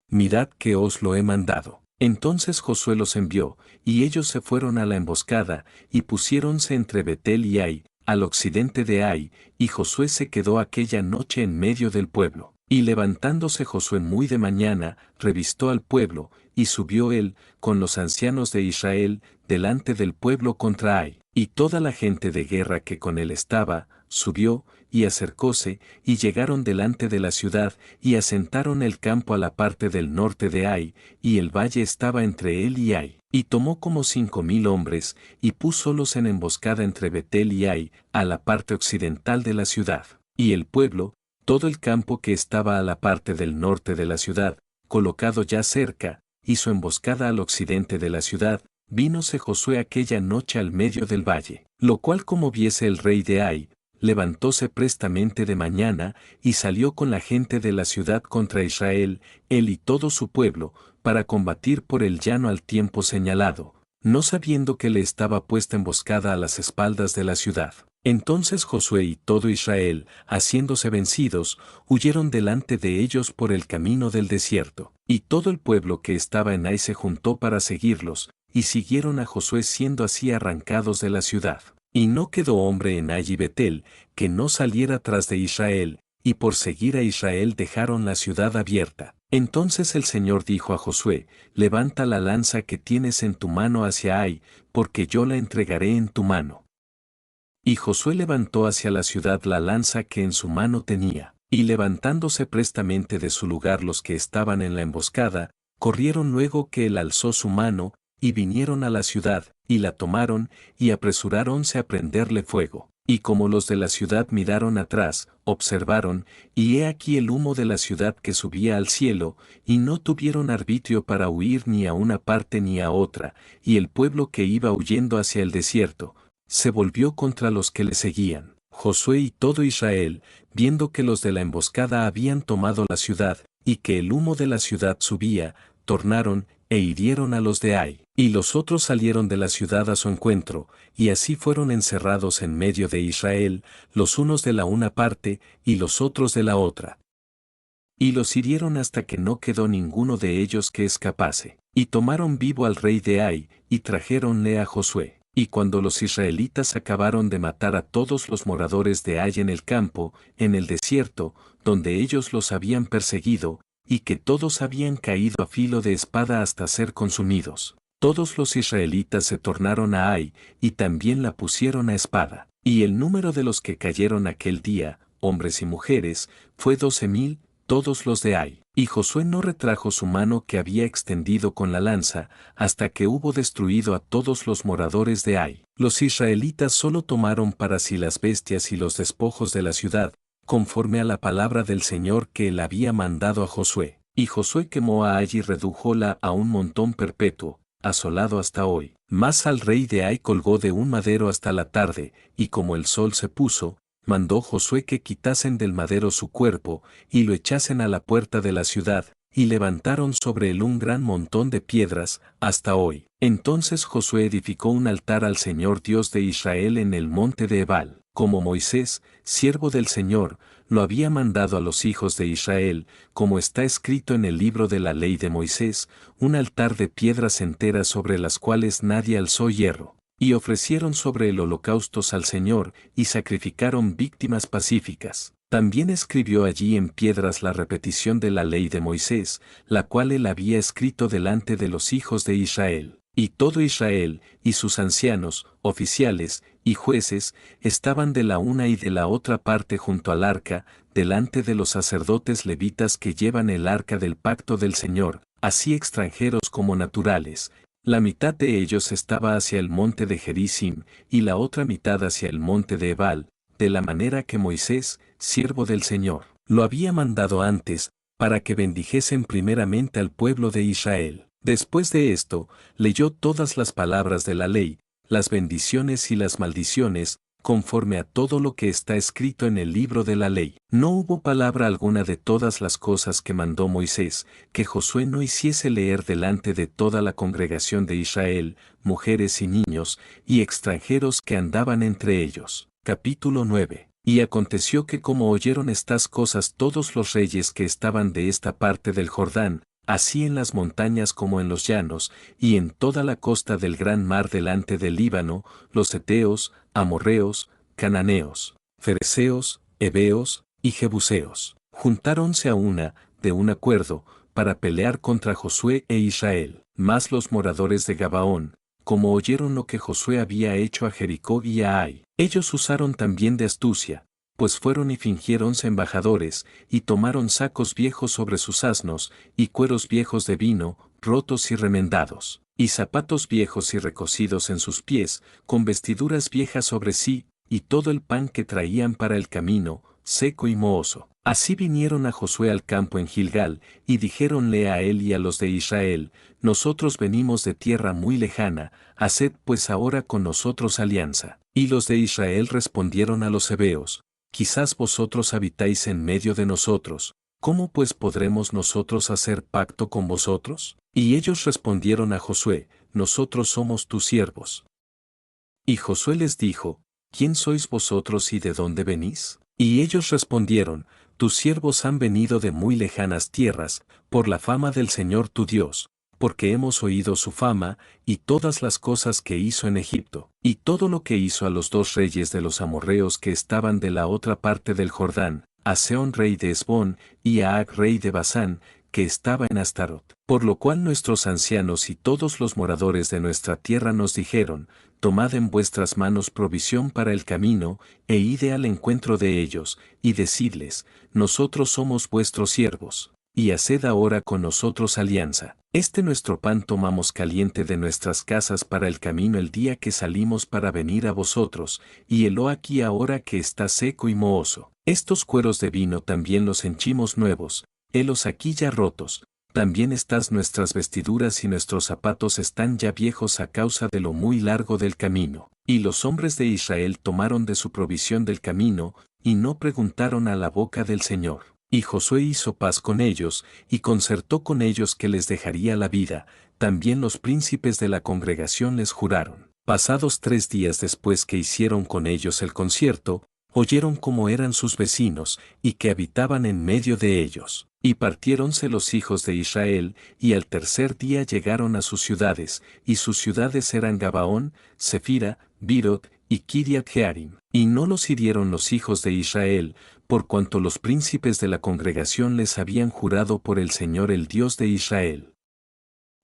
Mirad que os lo he mandado. Entonces Josué los envió, y ellos se fueron a la emboscada, y pusiéronse entre Betel y Ai, al occidente de Ai, y Josué se quedó aquella noche en medio del pueblo. Y levantándose Josué muy de mañana, revistó al pueblo, y subió él, con los ancianos de Israel, delante del pueblo contra Ai. Y toda la gente de guerra que con él estaba, subió, y acercóse, y llegaron delante de la ciudad, y asentaron el campo a la parte del norte de Ai, y el valle estaba entre él y Ai. Y tomó como 5,000 hombres, y púsolos en emboscada entre Betel y Ai, a la parte occidental de la ciudad. Y el pueblo, todo el campo que estaba a la parte del norte de la ciudad, colocado ya cerca, hizo emboscada al occidente de la ciudad, vínose Josué aquella noche al medio del valle, lo cual como viese el rey de Ai, levantóse prestamente de mañana, y salió con la gente de la ciudad contra Israel, él y todo su pueblo, para combatir por el llano al tiempo señalado, no sabiendo que le estaba puesta emboscada a las espaldas de la ciudad. Entonces Josué y todo Israel, haciéndose vencidos, huyeron delante de ellos por el camino del desierto. Y todo el pueblo que estaba en Ai se juntó para seguirlos, y siguieron a Josué siendo así arrancados de la ciudad. Y no quedó hombre en Ai y Betel, que no saliera tras de Israel, y por seguir a Israel dejaron la ciudad abierta. Entonces el Señor dijo a Josué: levanta la lanza que tienes en tu mano hacia Ai, porque yo la entregaré en tu mano. Y Josué levantó hacia la ciudad la lanza que en su mano tenía, y levantándose prestamente de su lugar los que estaban en la emboscada, corrieron luego que él alzó su mano, y vinieron a la ciudad, y la tomaron, y apresuráronse a prenderle fuego. Y como los de la ciudad miraron atrás, observaron, y he aquí el humo de la ciudad que subía al cielo, y no tuvieron arbitrio para huir ni a una parte ni a otra, y el pueblo que iba huyendo hacia el desierto, se volvió contra los que le seguían. Josué y todo Israel, viendo que los de la emboscada habían tomado la ciudad, y que el humo de la ciudad subía, tornaron, e hirieron a los de Ai. Y los otros salieron de la ciudad a su encuentro, y así fueron encerrados en medio de Israel, los unos de la una parte, y los otros de la otra. Y los hirieron hasta que no quedó ninguno de ellos que escapase. Y tomaron vivo al rey de Ai, y trajéronle a Josué. Y cuando los israelitas acabaron de matar a todos los moradores de Ai en el campo, en el desierto, donde ellos los habían perseguido, y que todos habían caído a filo de espada hasta ser consumidos, todos los israelitas se tornaron a Ai, y también la pusieron a espada. Y el número de los que cayeron aquel día, hombres y mujeres, fue 12,000, todos los de Ai. Y Josué no retrajo su mano que había extendido con la lanza, hasta que hubo destruido a todos los moradores de Ai. Los israelitas solo tomaron para sí las bestias y los despojos de la ciudad, conforme a la palabra del Señor que él había mandado a Josué. Y Josué quemó a Ai y redújola a un montón perpetuo, asolado hasta hoy. Mas al rey de Ai colgó de un madero hasta la tarde, y como el sol se puso, mandó Josué que quitasen del madero su cuerpo, y lo echasen a la puerta de la ciudad, y levantaron sobre él un gran montón de piedras, hasta hoy. Entonces Josué edificó un altar al Señor Dios de Israel en el monte de Ebal, como Moisés, siervo del Señor, lo había mandado a los hijos de Israel, como está escrito en el libro de la ley de Moisés, un altar de piedras enteras sobre las cuales nadie alzó hierro. Y ofrecieron sobre el holocaustos al Señor, y sacrificaron víctimas pacíficas. También escribió allí en piedras la repetición de la ley de Moisés, la cual él había escrito delante de los hijos de Israel. Y todo Israel, y sus ancianos, oficiales, y jueces, estaban de la una y de la otra parte junto al arca, delante de los sacerdotes levitas que llevan el arca del pacto del Señor, así extranjeros como naturales. La mitad de ellos estaba hacia el monte de Gerizim, y la otra mitad hacia el monte de Ebal, de la manera que Moisés, siervo del Señor, lo había mandado antes, para que bendijesen primeramente al pueblo de Israel. Después de esto, leyó todas las palabras de la ley, las bendiciones y las maldiciones, conforme a todo lo que está escrito en el libro de la ley. No hubo palabra alguna de todas las cosas que mandó Moisés, que Josué no hiciese leer delante de toda la congregación de Israel, mujeres y niños, y extranjeros que andaban entre ellos. Capítulo 9. Y aconteció que como oyeron estas cosas todos los reyes que estaban de esta parte del Jordán, así en las montañas como en los llanos, y en toda la costa del gran mar delante del Líbano, los heteos, amorreos, cananeos, fereceos, heveos, y jebuseos, juntáronse de un acuerdo, para pelear contra Josué e Israel. Mas los moradores de Gabaón, como oyeron lo que Josué había hecho a Jericó y a Ai, ellos usaron también de astucia, pues fueron y fingiéronse embajadores, y tomaron sacos viejos sobre sus asnos, y cueros viejos de vino, rotos y remendados, y zapatos viejos y recocidos en sus pies, con vestiduras viejas sobre sí, y todo el pan que traían para el camino, seco y mohoso. Así vinieron a Josué al campo en Gilgal, y dijéronle a él y a los de Israel: nosotros venimos de tierra muy lejana, haced pues ahora con nosotros alianza. Y los de Israel respondieron a los heveos: quizás vosotros habitáis en medio de nosotros, ¿cómo pues podremos nosotros hacer pacto con vosotros? Y ellos respondieron a Josué: nosotros somos tus siervos. Y Josué les dijo, ¿quién sois vosotros y de dónde venís? Y ellos respondieron, tus siervos han venido de muy lejanas tierras, por la fama del Señor tu Dios, porque hemos oído su fama, y todas las cosas que hizo en Egipto, y todo lo que hizo a los dos reyes de los amorreos que estaban de la otra parte del Jordán, a Sehón rey de Hesbón, y a Ag rey de Basán, que estaba en Astarot. Por lo cual nuestros ancianos y todos los moradores de nuestra tierra nos dijeron, tomad en vuestras manos provisión para el camino, e ide al encuentro de ellos, y decidles, nosotros somos vuestros siervos, y haced ahora con nosotros alianza. Este nuestro pan tomamos caliente de nuestras casas para el camino el día que salimos para venir a vosotros, y heló aquí ahora que está seco y mohoso. Estos cueros de vino también los henchimos nuevos, helos aquí ya rotos. También estas nuestras vestiduras y nuestros zapatos están ya viejos a causa de lo muy largo del camino. Y los hombres de Israel tomaron de su provisión del camino, y no preguntaron a la boca del Señor. Y Josué hizo paz con ellos, y concertó con ellos que les dejaría la vida. También los príncipes de la congregación les juraron. Pasados 3 días después que hicieron con ellos el concierto, oyeron cómo eran sus vecinos, y que habitaban en medio de ellos. Y partiéronse los hijos de Israel, y al tercer día llegaron a sus ciudades, y sus ciudades eran Gabaón, Sefira, Birot, y Kiriat Jearim. Y no los hirieron los hijos de Israel, por cuanto los príncipes de la congregación les habían jurado por el Señor el Dios de Israel.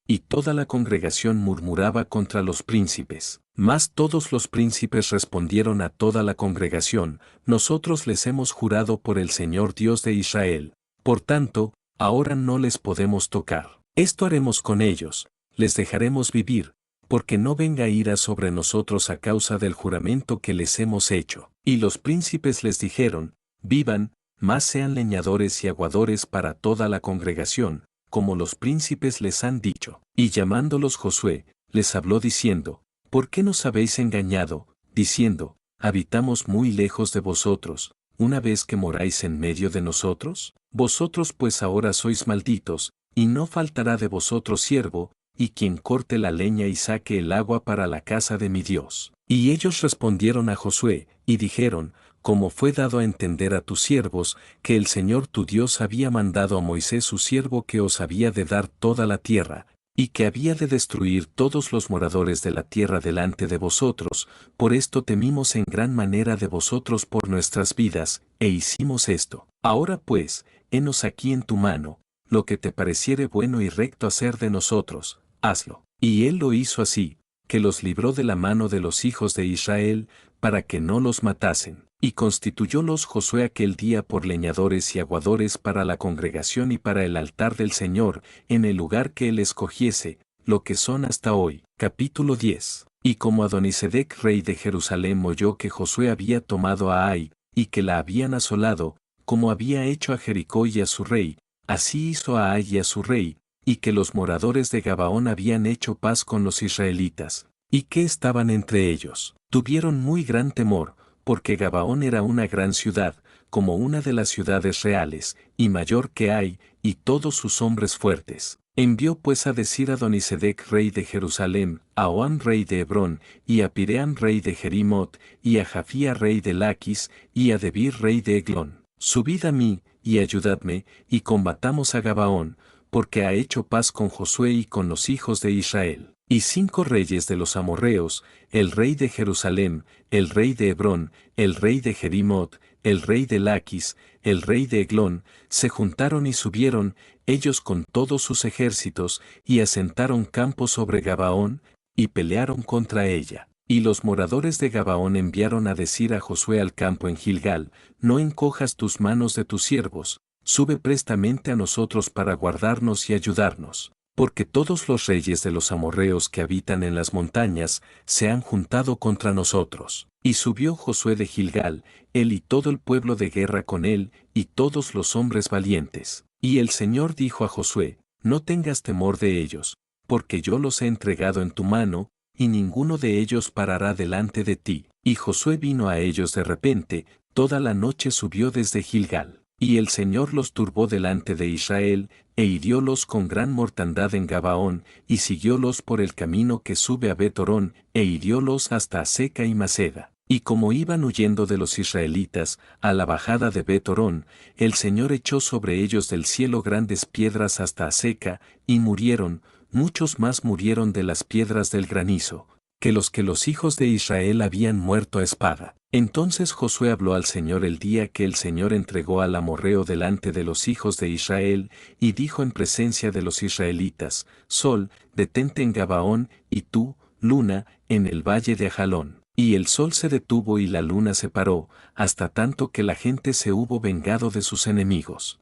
Y toda la congregación murmuraba contra los príncipes. Mas todos los príncipes respondieron a toda la congregación, nosotros les hemos jurado por el Señor Dios de Israel. Por tanto, ahora no les podemos tocar. Esto haremos con ellos, les dejaremos vivir, porque no venga ira sobre nosotros a causa del juramento que les hemos hecho. Y los príncipes les dijeron, vivan, mas sean leñadores y aguadores para toda la congregación, como los príncipes les han dicho. Y llamándolos Josué, les habló diciendo, ¿por qué nos habéis engañado, diciendo, habitamos muy lejos de vosotros, una vez que moráis en medio de nosotros? Vosotros pues ahora sois malditos, y no faltará de vosotros siervo, y quien corte la leña y saque el agua para la casa de mi Dios. Y ellos respondieron a Josué, y dijeron, como fue dado a entender a tus siervos, que el Señor tu Dios había mandado a Moisés su siervo que os había de dar toda la tierra, y que había de destruir todos los moradores de la tierra delante de vosotros, por esto temimos en gran manera de vosotros por nuestras vidas, e hicimos esto. Ahora pues, henos aquí en tu mano, lo que te pareciere bueno y recto hacer de nosotros, hazlo. Y él lo hizo así, que los libró de la mano de los hijos de Israel, para que no los matasen. Y constituyólos Josué aquel día por leñadores y aguadores para la congregación y para el altar del Señor, en el lugar que él escogiese, lo que son hasta hoy. Capítulo 10. Y como Adonisedec rey de Jerusalén oyó que Josué había tomado a Ai, y que la habían asolado, como había hecho a Jericó y a su rey, así hizo a Ai y a su rey, y que los moradores de Gabaón habían hecho paz con los israelitas, y que estaban entre ellos. Tuvieron muy gran temor, porque Gabaón era una gran ciudad, como una de las ciudades reales, y mayor que Ai, y todos sus hombres fuertes. Envió pues a decir a Adonisedec rey de Jerusalén, a Oán rey de Hebrón, y a Pireán rey de Jerimot, y a Jafía rey de Laquis, y a Debir rey de Eglón, subid a mí, y ayudadme, y combatamos a Gabaón, porque ha hecho paz con Josué y con los hijos de Israel. Y 5 reyes de los amorreos, el rey de Jerusalén, el rey de Hebrón, el rey de Jerimot, el rey de Laquis, el rey de Eglón, se juntaron y subieron, ellos con todos sus ejércitos, y asentaron campo sobre Gabaón, y pelearon contra ella. Y los moradores de Gabaón enviaron a decir a Josué al campo en Gilgal, no encojas tus manos de tus siervos, sube prestamente a nosotros para guardarnos y ayudarnos. Porque todos los reyes de los amorreos que habitan en las montañas se han juntado contra nosotros. Y subió Josué de Gilgal, él y todo el pueblo de guerra con él, y todos los hombres valientes. Y el Señor dijo a Josué, no tengas temor de ellos, porque yo los he entregado en tu mano, y ninguno de ellos parará delante de ti. Y Josué vino a ellos de repente, toda la noche subió desde Gilgal. Y el Señor los turbó delante de Israel, e hiriólos con gran mortandad en Gabaón, y siguiólos por el camino que sube a Bet-Horón, e hiriólos hasta Aseca y Maceda. Y como iban huyendo de los israelitas, a la bajada de Bet-Horón, el Señor echó sobre ellos del cielo grandes piedras hasta Aseca, y murieron, muchos más murieron de las piedras del granizo, que los hijos de Israel habían muerto a espada. Entonces Josué habló al Señor el día que el Señor entregó al amorreo delante de los hijos de Israel, y dijo en presencia de los israelitas: Sol, detente en Gabaón, y tú, luna, en el valle de Ajalón. Y el sol se detuvo y la luna se paró, hasta tanto que la gente se hubo vengado de sus enemigos.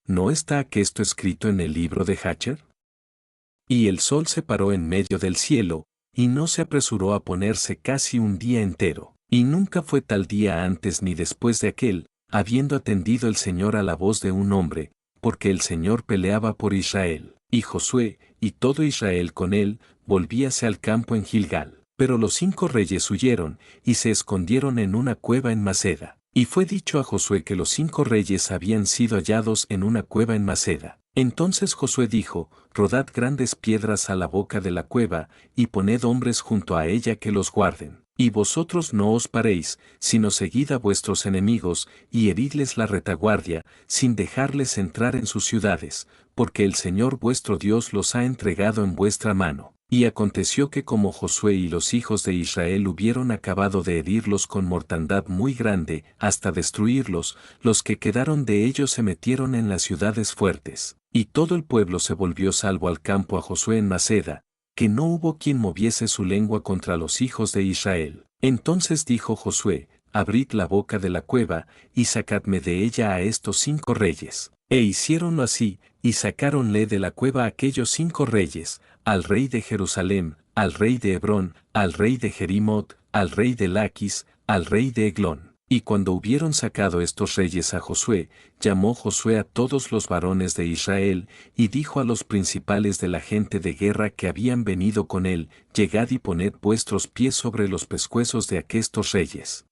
¿No está esto escrito en el libro de Jacher? Y el sol se paró en medio del cielo, y no se apresuró a ponerse casi un día entero. Y nunca fue tal día antes ni después de aquel, habiendo atendido el Señor a la voz de un hombre, porque el Señor peleaba por Israel. Y Josué, y todo Israel con él, volvíase al campo en Gilgal. Pero los 5 reyes huyeron, y se escondieron en una cueva en Maceda. Y fue dicho a Josué que los 5 reyes habían sido hallados en una cueva en Maceda. Entonces Josué dijo: Rodad grandes piedras a la boca de la cueva, y poned hombres junto a ella que los guarden. Y vosotros no os paréis, sino seguid a vuestros enemigos, y heridles la retaguardia, sin dejarles entrar en sus ciudades, porque el Señor vuestro Dios los ha entregado en vuestra mano. Y aconteció que como Josué y los hijos de Israel hubieron acabado de herirlos con mortandad muy grande, hasta destruirlos, los que quedaron de ellos se metieron en las ciudades fuertes. Y todo el pueblo se volvió salvo al campo a Josué en Maceda, que no hubo quien moviese su lengua contra los hijos de Israel. Entonces dijo Josué: Abrid la boca de la cueva, y sacadme de ella a estos 5 reyes. E hicieronlo así, y sacáronle de la cueva a aquellos 5 reyes, al rey de Jerusalén, al rey de Hebrón, al rey de Jerimot, al rey de Laquis, al rey de Eglón. Y cuando hubieron sacado estos reyes a Josué, llamó Josué a todos los varones de Israel, y dijo a los principales de la gente de guerra que habían venido con él: Llegad y poned vuestros pies sobre los pescuezos de aquestos reyes.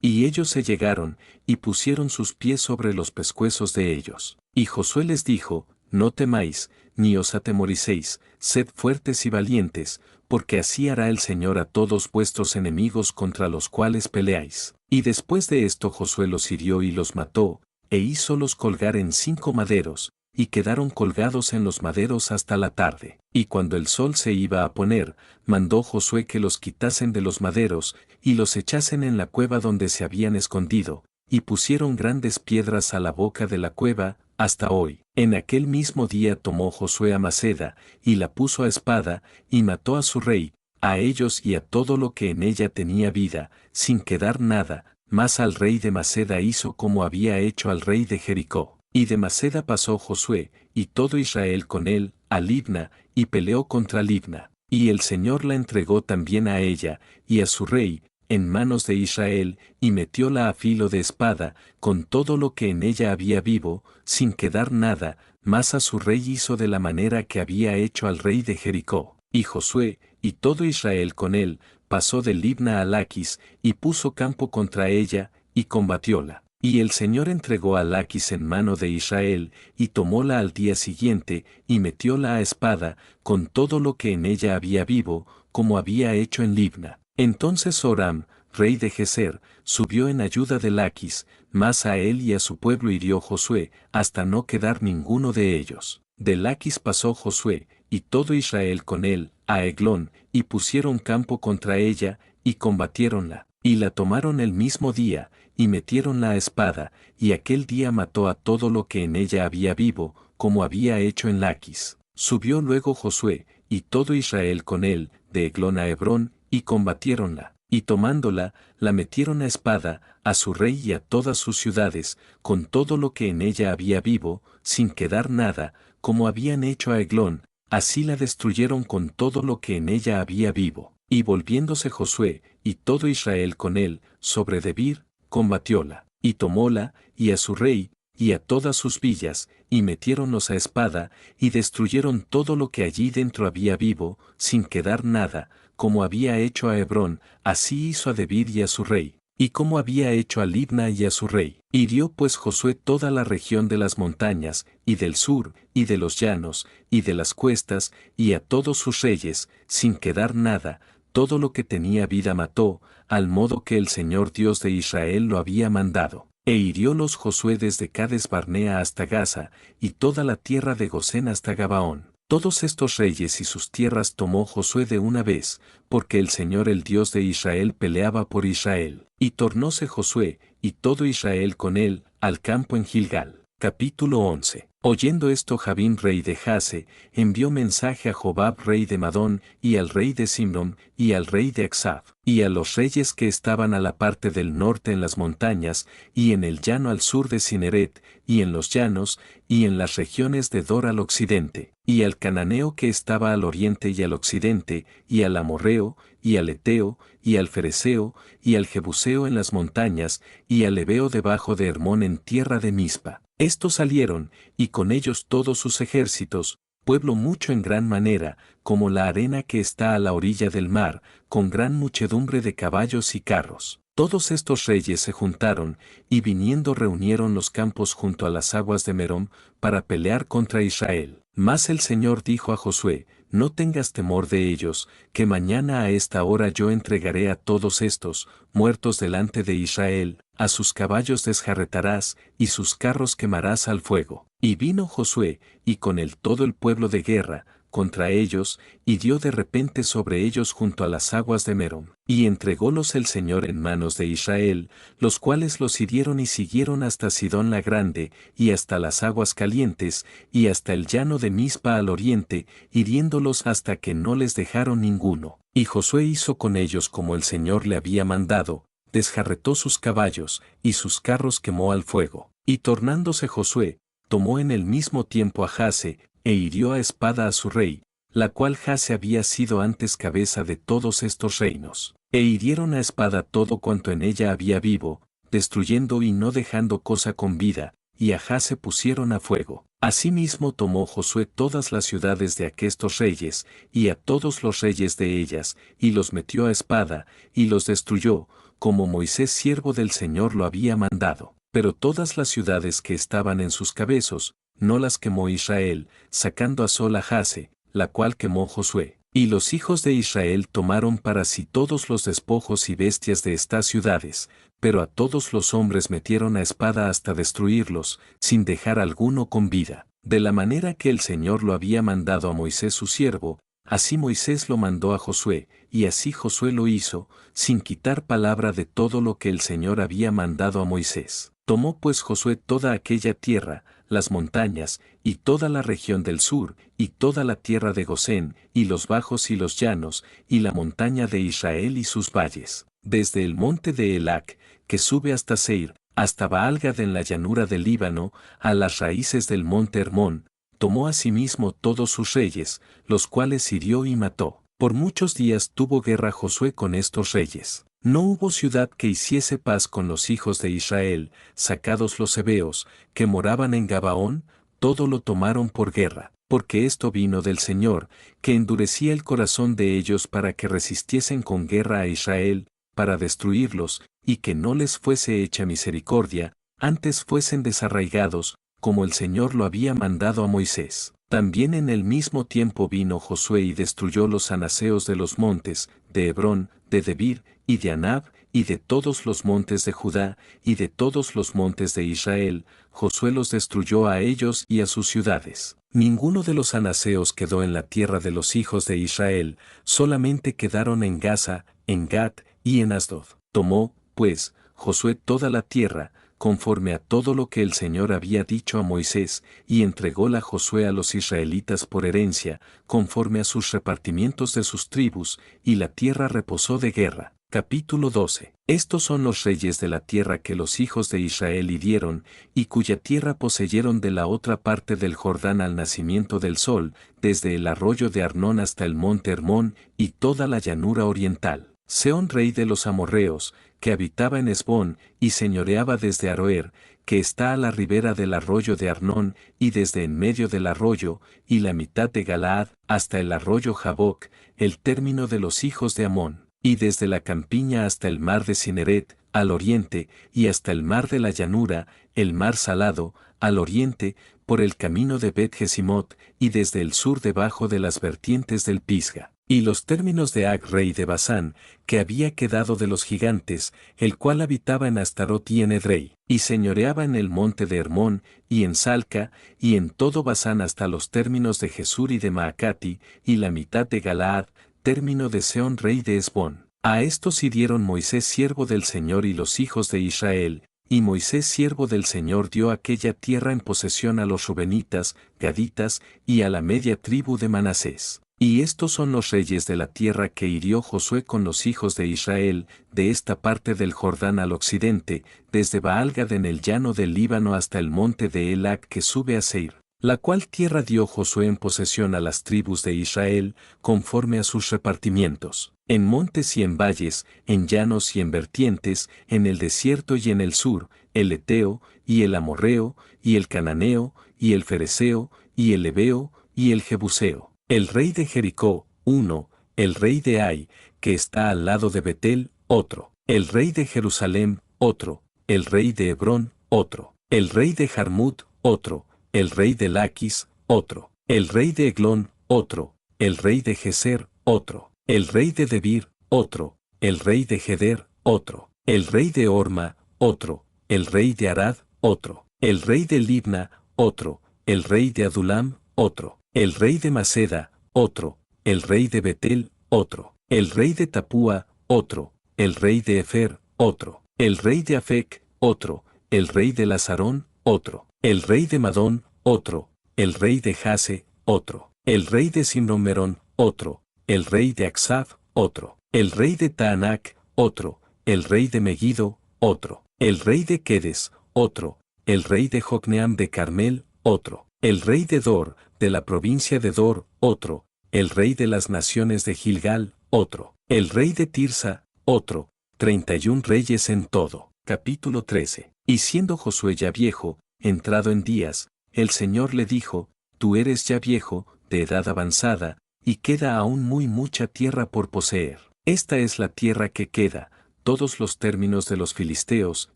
Y ellos se llegaron, y pusieron sus pies sobre los pescuezos de ellos. Y Josué les dijo: No temáis, ni os atemoricéis, sed fuertes y valientes, porque así hará el Señor a todos vuestros enemigos contra los cuales peleáis. Y después de esto Josué los hirió y los mató, e hízolos colgar en 5 maderos, y quedaron colgados en los maderos hasta la tarde. Y cuando el sol se iba a poner, mandó Josué que los quitasen de los maderos, y los echasen en la cueva donde se habían escondido, y pusieron grandes piedras a la boca de la cueva, hasta hoy. En aquel mismo día tomó Josué a Maceda, y la puso a espada, y mató a su rey, a ellos y a todo lo que en ella tenía vida, sin quedar nada, mas al rey de Maceda hizo como había hecho al rey de Jericó. Y de Maceda pasó Josué, y todo Israel con él, a Libna, y peleó contra Libna. Y el Señor la entregó también a ella, y a su rey, en manos de Israel, y metióla a filo de espada, con todo lo que en ella había vivo, sin quedar nada, mas a su rey hizo de la manera que había hecho al rey de Jericó. Y Josué, y todo Israel con él, pasó de Libna a Laquis, y puso campo contra ella, y combatióla. Y el Señor entregó a Laquis en mano de Israel, y tomóla al día siguiente, y metióla a espada, con todo lo que en ella había vivo, como había hecho en Libna. Entonces Joram, rey de Geser, subió en ayuda de Laquis, mas a él y a su pueblo hirió Josué, hasta no quedar ninguno de ellos. De Laquis pasó Josué, y todo Israel con él, a Eglón, y pusieron campo contra ella, y combatiéronla, y la tomaron el mismo día, y metiéronla a espada, y aquel día mató a todo lo que en ella había vivo, como había hecho en Laquis. Subió luego Josué, y todo Israel con él, de Eglón a Hebrón, y combatiéronla, y tomándola, la metieron a espada, a su rey y a todas sus ciudades, con todo lo que en ella había vivo, sin quedar nada, como habían hecho a Eglón, así la destruyeron con todo lo que en ella había vivo. Y volviéndose Josué, y todo Israel con él, sobre Debir, combatióla, y tomóla, y a su rey, y a todas sus villas, y metiéronlos a espada, y destruyeron todo lo que allí dentro había vivo, sin quedar nada, como había hecho a Hebrón, así hizo a Debir y a su rey. y como había hecho a Libna y a su rey. Hirió pues Josué toda la región de las montañas, y del sur, y de los llanos, y de las cuestas, y a todos sus reyes, sin quedar nada, todo lo que tenía vida mató, al modo que el Señor Dios de Israel lo había mandado. E hiriólos Josué desde Cades Barnea hasta Gaza, y toda la tierra de Gosén hasta Gabaón. Todos estos reyes y sus tierras tomó Josué de una vez, porque el Señor el Dios de Israel peleaba por Israel. Y tornóse Josué, y todo Israel con él, al campo en Gilgal. Capítulo 11. Oyendo esto Jabín rey de Jase, envió mensaje a Jobab rey de Madón, y al rey de Simrón, y al rey de Aksab, y a los reyes que estaban a la parte del norte en las montañas, y en el llano al sur de Cineret, y en los llanos, y en las regiones de Dor al occidente, y al cananeo que estaba al oriente y al occidente, y al amorreo, y al eteo, y al fereceo, y al jebuseo en las montañas, y al ebeo debajo de Hermón en tierra de Mispa. Estos salieron, y con ellos todos sus ejércitos, pueblo mucho en gran manera, como la arena que está a la orilla del mar, con gran muchedumbre de caballos y carros. Todos estos reyes se juntaron, y viniendo reunieron los campos junto a las aguas de Merom, para pelear contra Israel. Mas el Señor dijo a Josué: no tengas temor de ellos, que mañana a esta hora yo entregaré a todos estos, muertos delante de Israel, a sus caballos desjarretarás, y sus carros quemarás al fuego. Y vino Josué, y con él todo el pueblo de guerra, contra ellos, y dio de repente sobre ellos junto a las aguas de Merom. Y entrególos el Señor en manos de Israel, los cuales los hirieron y siguieron hasta Sidón la Grande, y hasta las aguas calientes, y hasta el llano de Mispa al oriente, hiriéndolos hasta que no les dejaron ninguno. Y Josué hizo con ellos como el Señor le había mandado, desjarretó sus caballos, y sus carros quemó al fuego. Y tornándose Josué, tomó en el mismo tiempo a Jase, e hirió a espada a su rey, la cual Jase había sido antes cabeza de todos estos reinos. E hirieron a espada todo cuanto en ella había vivo, destruyendo y no dejando cosa con vida, y a Jase pusieron a fuego. Asimismo tomó Josué todas las ciudades de aquestos reyes, y a todos los reyes de ellas, y los metió a espada, y los destruyó, como Moisés siervo del Señor lo había mandado. Pero todas las ciudades que estaban en sus cabezos, no las quemó Israel, sacando a sola Jase, la cual quemó Josué. Y los hijos de Israel tomaron para sí todos los despojos y bestias de estas ciudades, pero a todos los hombres metieron a espada hasta destruirlos, sin dejar alguno con vida. De la manera que el Señor lo había mandado a Moisés su siervo, así Moisés lo mandó a Josué, y así Josué lo hizo, sin quitar palabra de todo lo que el Señor había mandado a Moisés. Tomó pues Josué toda aquella tierra, las montañas, y toda la región del sur, y toda la tierra de Gosén, y los bajos y los llanos, y la montaña de Israel y sus valles, desde el monte de Elac, que sube hasta Seir, hasta Baal-Gad en la llanura del Líbano, a las raíces del monte Hermón. Tomó asimismo todos sus reyes, los cuales hirió y mató. Por muchos días tuvo guerra Josué con estos reyes. No hubo ciudad que hiciese paz con los hijos de Israel, sacados los hebeos, que moraban en Gabaón, todo lo tomaron por guerra, porque esto vino del Señor, que endurecía el corazón de ellos para que resistiesen con guerra a Israel, para destruirlos, y que no les fuese hecha misericordia, antes fuesen desarraigados, como el Señor lo había mandado a Moisés. También en el mismo tiempo vino Josué y destruyó los anaseos de los montes, de Hebrón, de Debir, y de Anab, y de todos los montes de Judá, y de todos los montes de Israel. Josué los destruyó a ellos y a sus ciudades. Ninguno de los anaseos quedó en la tierra de los hijos de Israel, solamente quedaron en Gaza, en Gat, y en Asdod. Tomó, pues, Josué toda la tierra, conforme a todo lo que el Señor había dicho a Moisés, y entrególa Josué a los israelitas por herencia, conforme a sus repartimientos de sus tribus, y la tierra reposó de guerra. Capítulo 12. Estos son los reyes de la tierra que los hijos de Israel hirieron, y cuya tierra poseyeron de la otra parte del Jordán al nacimiento del sol, desde el arroyo de Arnón hasta el monte Hermón, y toda la llanura oriental. Sehón rey de los amorreos, que habitaba en Hesbón, y señoreaba desde Aroer, que está a la ribera del arroyo de Arnón, y desde en medio del arroyo, y la mitad de Galaad, hasta el arroyo Jaboc, el término de los hijos de Amón, y desde la campiña hasta el mar de Cineret, al oriente, y hasta el mar de la llanura, el mar salado, al oriente, por el camino de Bet-Jesimot, y desde el sur debajo de las vertientes del Pisga. Y los términos de Ag rey de Basán, que había quedado de los gigantes, el cual habitaba en Astarot y en Edrei, y señoreaba en el monte de Hermón, y en Salca, y en todo Basán hasta los términos de Jesur y de Maacati, y la mitad de Galaad, término de Seón rey de Esbón. A estos hirieron Moisés siervo del Señor y los hijos de Israel, y Moisés siervo del Señor dio aquella tierra en posesión a los rubenitas, gaditas, y a la media tribu de Manasés. Y estos son los reyes de la tierra que hirió Josué con los hijos de Israel, de esta parte del Jordán al occidente, desde Baal-Gad en el llano del Líbano hasta el monte de Elac que sube a Seir, la cual tierra dio Josué en posesión a las tribus de Israel, conforme a sus repartimientos, en montes y en valles, en llanos y en vertientes, en el desierto y en el sur, el Eteo, y el Amorreo, y el Cananeo, y el Fereceo, y el Ebeo, y el Jebuseo. El rey de Jericó, uno, el rey de Ai, que está al lado de Betel, otro, el rey de Jerusalén, otro, el rey de Hebrón, otro, el rey de Jarmut, otro, el rey de Laquis, otro, el rey de Eglón, otro, el rey de Geser, otro, el rey de Debir, otro, el rey de Geder, otro, el rey de Orma, otro, el rey de Arad, otro, el rey de Libna, otro, el rey de Adulam, otro, el rey de Maceda, otro, el rey de Betel, otro, el rey de Tapúa, otro, el rey de Efer, otro, el rey de Afec, otro, el rey de Lazarón, otro, el rey de Madón, otro, el rey de Jase, otro, el rey de Simromerón, otro, el rey de Aksaf, otro, el rey de Taanac, otro, el rey de Megiddo, otro, el rey de Quedes, otro, el rey de Jocneam de Carmel, otro, el rey de Dor, de la provincia de Dor, otro, el rey de las naciones de Gilgal, otro, el rey de Tirsa, otro, 31 reyes en todo. Capítulo 13. Y siendo Josué ya viejo, entrado en días, el Señor le dijo, tú eres ya viejo, de edad avanzada, y queda aún muy mucha tierra por poseer. Esta es la tierra que queda, todos los términos de los filisteos,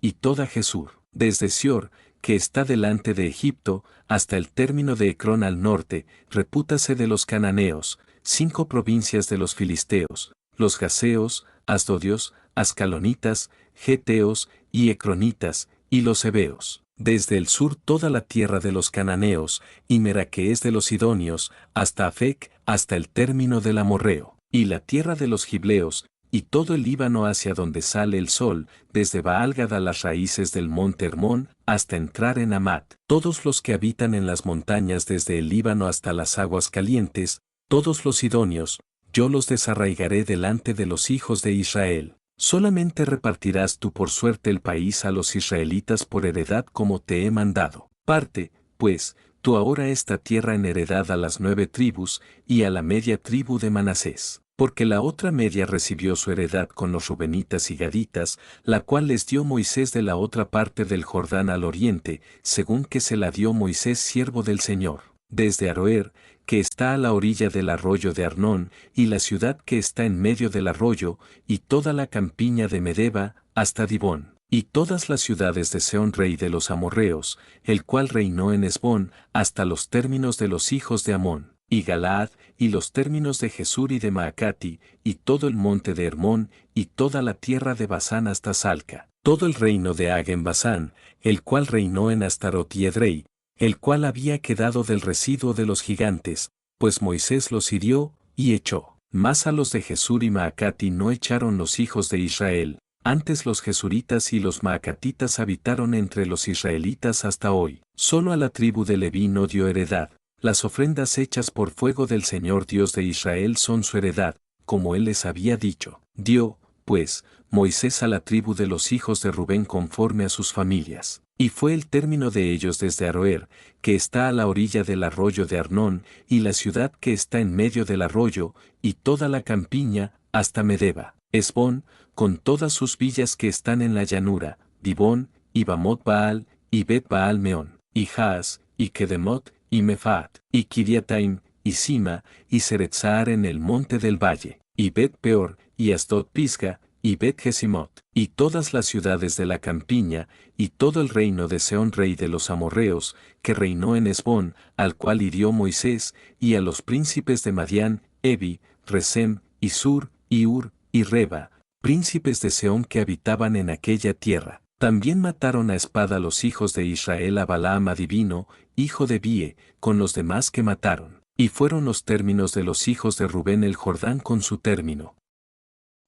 y toda Jesur, desde Sior, que está delante de Egipto, hasta el término de Ecrón al norte, repútase de los cananeos, 5 provincias de los filisteos, los gaseos, asdodios, ascalonitas, geteos, y ecronitas, y los heveos. Desde el sur toda la tierra de los cananeos, y Mera que es de los sidonios, hasta Afec, hasta el término del amorreo, y la tierra de los gibleos, y todo el Líbano hacia donde sale el sol, desde Baal-Gad a las raíces del monte Hermón, hasta entrar en Amat. Todos los que habitan en las montañas desde el Líbano hasta las aguas calientes, todos los sidonios, yo los desarraigaré delante de los hijos de Israel. Solamente repartirás tú por suerte el país a los israelitas por heredad como te he mandado. Parte, pues, tú ahora esta tierra en heredad a las 9 tribus, y a la media tribu de Manasés. Porque la otra media recibió su heredad con los rubenitas y gaditas, la cual les dio Moisés de la otra parte del Jordán al oriente, según que se la dio Moisés siervo del Señor, desde Aroer, que está a la orilla del arroyo de Arnón, y la ciudad que está en medio del arroyo, y toda la campiña de Medeba, hasta Dibón, y todas las ciudades de Seón rey de los amorreos, el cual reinó en Esbón, hasta los términos de los hijos de Amón, y Galaad, y los términos de Jesur y de Maacati, y todo el monte de Hermón, y toda la tierra de Basán hasta Salca, todo el reino de Ag en Basán, el cual reinó en Astarot y Edrei, el cual había quedado del residuo de los gigantes, pues Moisés los hirió, y echó. Mas a los de Jesur y Maacati no echaron los hijos de Israel, antes los jesuritas y los maacatitas habitaron entre los israelitas hasta hoy. Solo a la tribu de Leví no dio heredad. Las ofrendas hechas por fuego del Señor Dios de Israel son su heredad, como él les había dicho. Dio, pues, Moisés a la tribu de los hijos de Rubén conforme a sus familias. Y fue el término de ellos desde Aroer, que está a la orilla del arroyo de Arnón, y la ciudad que está en medio del arroyo, y toda la campiña, hasta Medeba, Esbón, con todas sus villas que están en la llanura, Dibón, y Bamot Baal, y Bet Baal Meón, y Jaas, y Kedemot, y Mefaat, y Kiriataim, y Sima, y Seretzar en el monte del valle, y Bet Peor, y Asdod Pisga, y Bet-Jesimot, y todas las ciudades de la campiña, y todo el reino de Sehón rey de los amorreos, que reinó en Hesbón, al cual hirió Moisés, y a los príncipes de Madián, Evi, Resem, y Sur, y Ur, y Reba, príncipes de Sehón que habitaban en aquella tierra. También mataron a espada los hijos de Israel a Balaam adivino, hijo de Bie, con los demás que mataron. Y fueron los términos de los hijos de Rubén el Jordán con su término.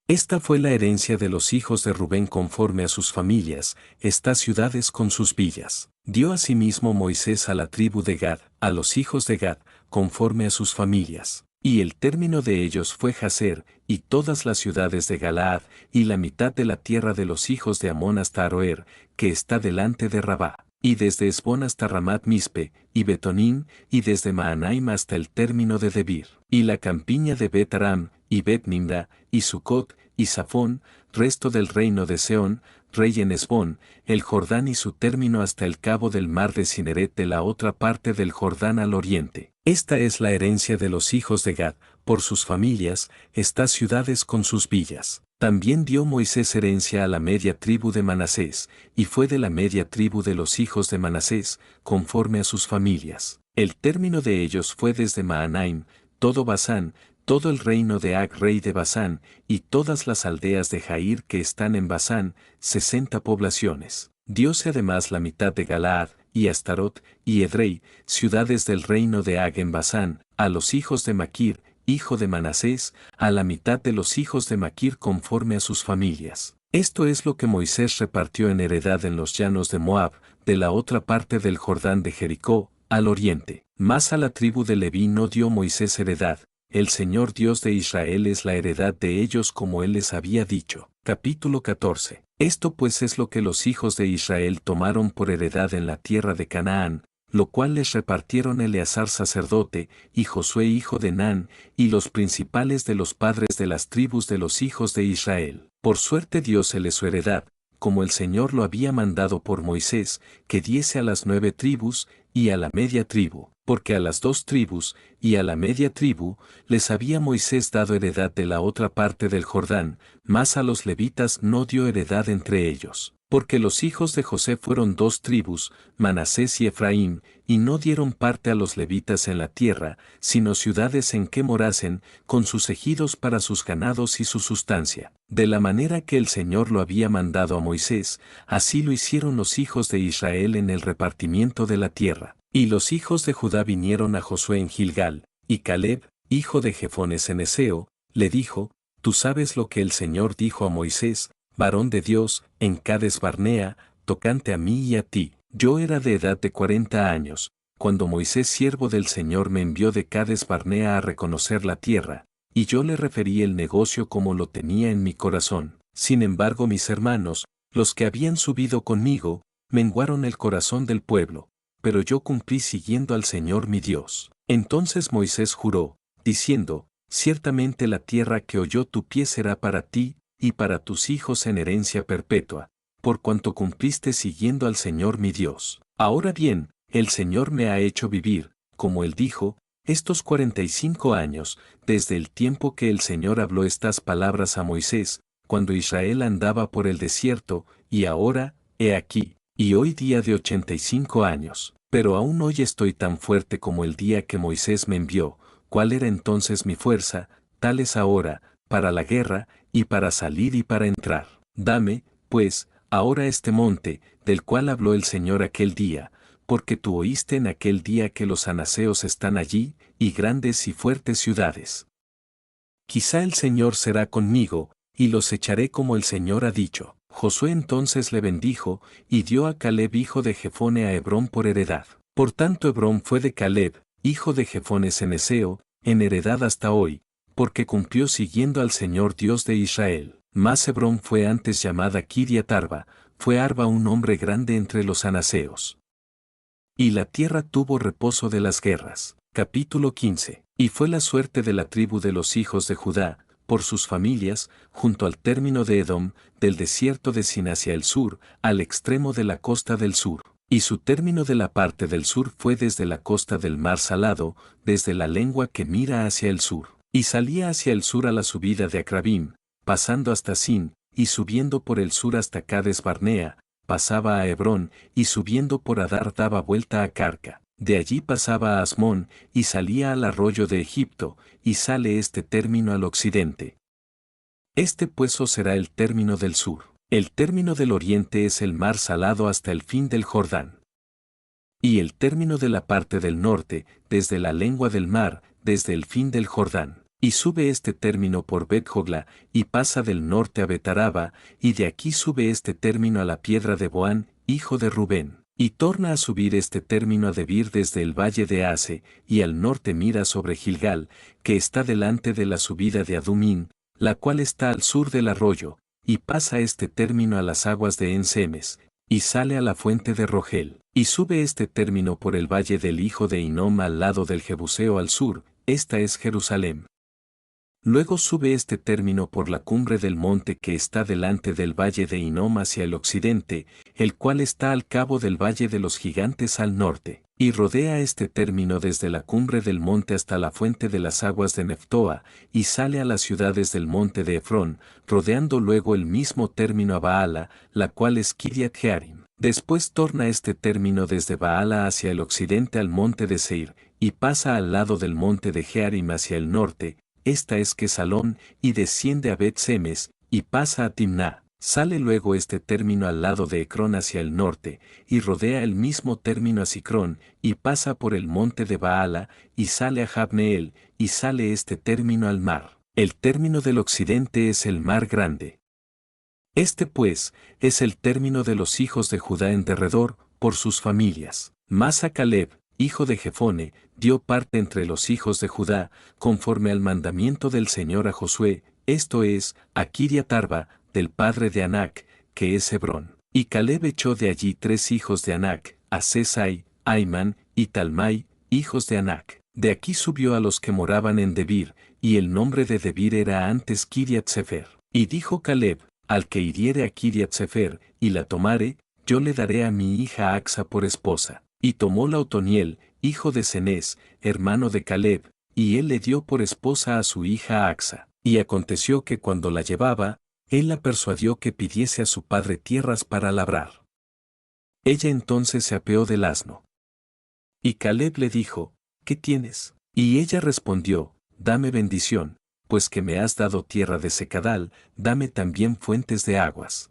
Esta fue la herencia de los hijos de Rubén conforme a sus familias, estas ciudades con sus villas. Dio asimismo Moisés a la tribu de Gad, a los hijos de Gad, conforme a sus familias. Y el término de ellos fue Jazer, y todas las ciudades de Galaad, y la mitad de la tierra de los hijos de Amón hasta Aroer, que está delante de Rabá, y desde Hesbón hasta Ramat Mispe, y Betonín, y desde Mahanaim hasta el término de Debir, y la campiña de Bet-Aram, y Bet-Nimra, y Sucot, y Safón, resto del reino de Sehón, rey en Hesbón, el Jordán y su término hasta el cabo del mar de Cineret de la otra parte del Jordán al oriente. Esta es la herencia de los hijos de Gad, por sus familias, estas ciudades con sus villas. También dio Moisés herencia a la media tribu de Manasés, y fue de la media tribu de los hijos de Manasés, conforme a sus familias. El término de ellos fue desde Mahanaim, todo Basán, todo el reino de Ag rey de Basán, y todas las aldeas de Jair que están en Basán, 60 poblaciones. Diose además la mitad de Galaad, y Astarot, y Edrei, ciudades del reino de Ag en Basán, a los hijos de Maquir, hijo de Manasés, a la mitad de los hijos de Maquir conforme a sus familias. Esto es lo que Moisés repartió en heredad en los llanos de Moab, de la otra parte del Jordán de Jericó, al oriente. Mas a la tribu de Leví no dio Moisés heredad. El Señor Dios de Israel es la heredad de ellos como Él les había dicho. Capítulo 14. Esto pues es lo que los hijos de Israel tomaron por heredad en la tierra de Canaán, lo cual les repartieron Eleazar sacerdote, y Josué hijo de Nun, y los principales de los padres de las tribus de los hijos de Israel. Por suerte dióseles su heredad, como el Señor lo había mandado por Moisés, que diese a las 9 tribus, y a la media tribu, porque a las 2 tribus, y a la media tribu, les había Moisés dado heredad de la otra parte del Jordán, mas a los levitas no dio heredad entre ellos. Porque los hijos de José fueron 2 tribus, Manasés y Efraín, y no dieron parte a los levitas en la tierra, sino ciudades en que morasen, con sus ejidos para sus ganados y su sustancia. De la manera que el Señor lo había mandado a Moisés, así lo hicieron los hijos de Israel en el repartimiento de la tierra. Y los hijos de Judá vinieron a Josué en Gilgal, y Caleb, hijo de Jefones en Eseo, le dijo: Tú sabes lo que el Señor dijo a Moisés, varón de Dios, en Cades Barnea, tocante a mí y a ti. Yo era de edad de 40 años, cuando Moisés siervo del Señor me envió de Cades Barnea a reconocer la tierra, y yo le referí el negocio como lo tenía en mi corazón. Sin embargo mis hermanos, los que habían subido conmigo, menguaron el corazón del pueblo, pero yo cumplí siguiendo al Señor mi Dios. Entonces Moisés juró, diciendo: Ciertamente la tierra que oyó tu pie será para ti, y para tus hijos en herencia perpetua, por cuanto cumpliste siguiendo al Señor mi Dios. Ahora bien, el Señor me ha hecho vivir, como Él dijo, estos 45 años, desde el tiempo que el Señor habló estas palabras a Moisés, cuando Israel andaba por el desierto, y ahora, he aquí, y hoy día de 85 años, pero aún hoy estoy tan fuerte como el día que Moisés me envió. ¿Cuál era entonces mi fuerza? Tal es ahora, para la guerra, y para salir y para entrar. Dame, pues, ahora este monte, del cual habló el Señor aquel día, porque tú oíste en aquel día que los anaseos están allí, y grandes y fuertes ciudades. Quizá el Señor será conmigo, y los echaré como el Señor ha dicho. Josué entonces le bendijo, y dio a Caleb hijo de Jefone a Hebrón por heredad. Por tanto Hebrón fue de Caleb, hijo de Jefones en Eseo, en heredad hasta hoy, porque cumplió siguiendo al Señor Dios de Israel. Mas Hebrón fue antes llamada Kiriat Arba, fue Arba un hombre grande entre los anaseos. Y la tierra tuvo reposo de las guerras. Capítulo 15. Y fue la suerte de la tribu de los hijos de Judá, por sus familias, junto al término de Edom, del desierto de Sin hacia el sur, al extremo de la costa del sur. Y su término de la parte del sur fue desde la costa del mar Salado, desde la lengua que mira hacia el sur. Y salía hacia el sur a la subida de Acrabim, pasando hasta Sin, y subiendo por el sur hasta Cades Barnea, pasaba a Hebrón, y subiendo por Adar daba vuelta a Carca. De allí pasaba a Asmón, y salía al arroyo de Egipto, y sale este término al occidente. Este pues os será el término del sur. El término del oriente es el mar Salado hasta el fin del Jordán. Y el término de la parte del norte, desde la lengua del mar, desde el fin del Jordán. Y sube este término por Bet-Jogla, y pasa del norte a Betaraba, y de aquí sube este término a la piedra de Boán, hijo de Rubén. Y torna a subir este término a Debir desde el valle de Ase, y al norte mira sobre Gilgal, que está delante de la subida de Adumín, la cual está al sur del arroyo, y pasa este término a las aguas de Ensemes, y sale a la fuente de Rogel, y sube este término por el valle del hijo de Hinnom al lado del Jebuseo al sur, esta es Jerusalén. Luego sube este término por la cumbre del monte que está delante del valle de Hinnom hacia el occidente, el cual está al cabo del valle de los gigantes al norte, y rodea este término desde la cumbre del monte hasta la fuente de las aguas de Neftoa, y sale a las ciudades del monte de Efrón, rodeando luego el mismo término a Baala, la cual es Kiriat Jearim. Después torna este término desde Baala hacia el occidente al monte de Seir, y pasa al lado del monte de Jearim hacia el norte, esta es Quesalón, y desciende a Bet-Semes, y pasa a Timná. Sale luego este término al lado de Ecrón hacia el norte, y rodea el mismo término a Sicrón, y pasa por el monte de Baala, y sale a Jabneel, y sale este término al mar. El término del occidente es el mar grande. Este pues, es el término de los hijos de Judá en derredor, por sus familias. Mas a Caleb, hijo de Jefone, dio parte entre los hijos de Judá, conforme al mandamiento del Señor a Josué, esto es, a Kiriat Arba, del padre de Anac, que es Hebrón. Y Caleb echó de allí 3 hijos de Anac, a Sesai, Aiman, y Talmai, hijos de Anac. De aquí subió a los que moraban en Debir, y el nombre de Debir era antes Kiriat Sefer. Y dijo Caleb, al que hiriere a Kiriat Sefer, y la tomare, yo le daré a mi hija Axa por esposa. Y tomó la Otoniel, hijo de Cenez, hermano de Caleb, y él le dio por esposa a su hija Axa. Y aconteció que cuando la llevaba, él la persuadió que pidiese a su padre tierras para labrar. Ella entonces se apeó del asno. Y Caleb le dijo, ¿qué tienes? Y ella respondió, dame bendición, pues que me has dado tierra de secadal, dame también fuentes de aguas.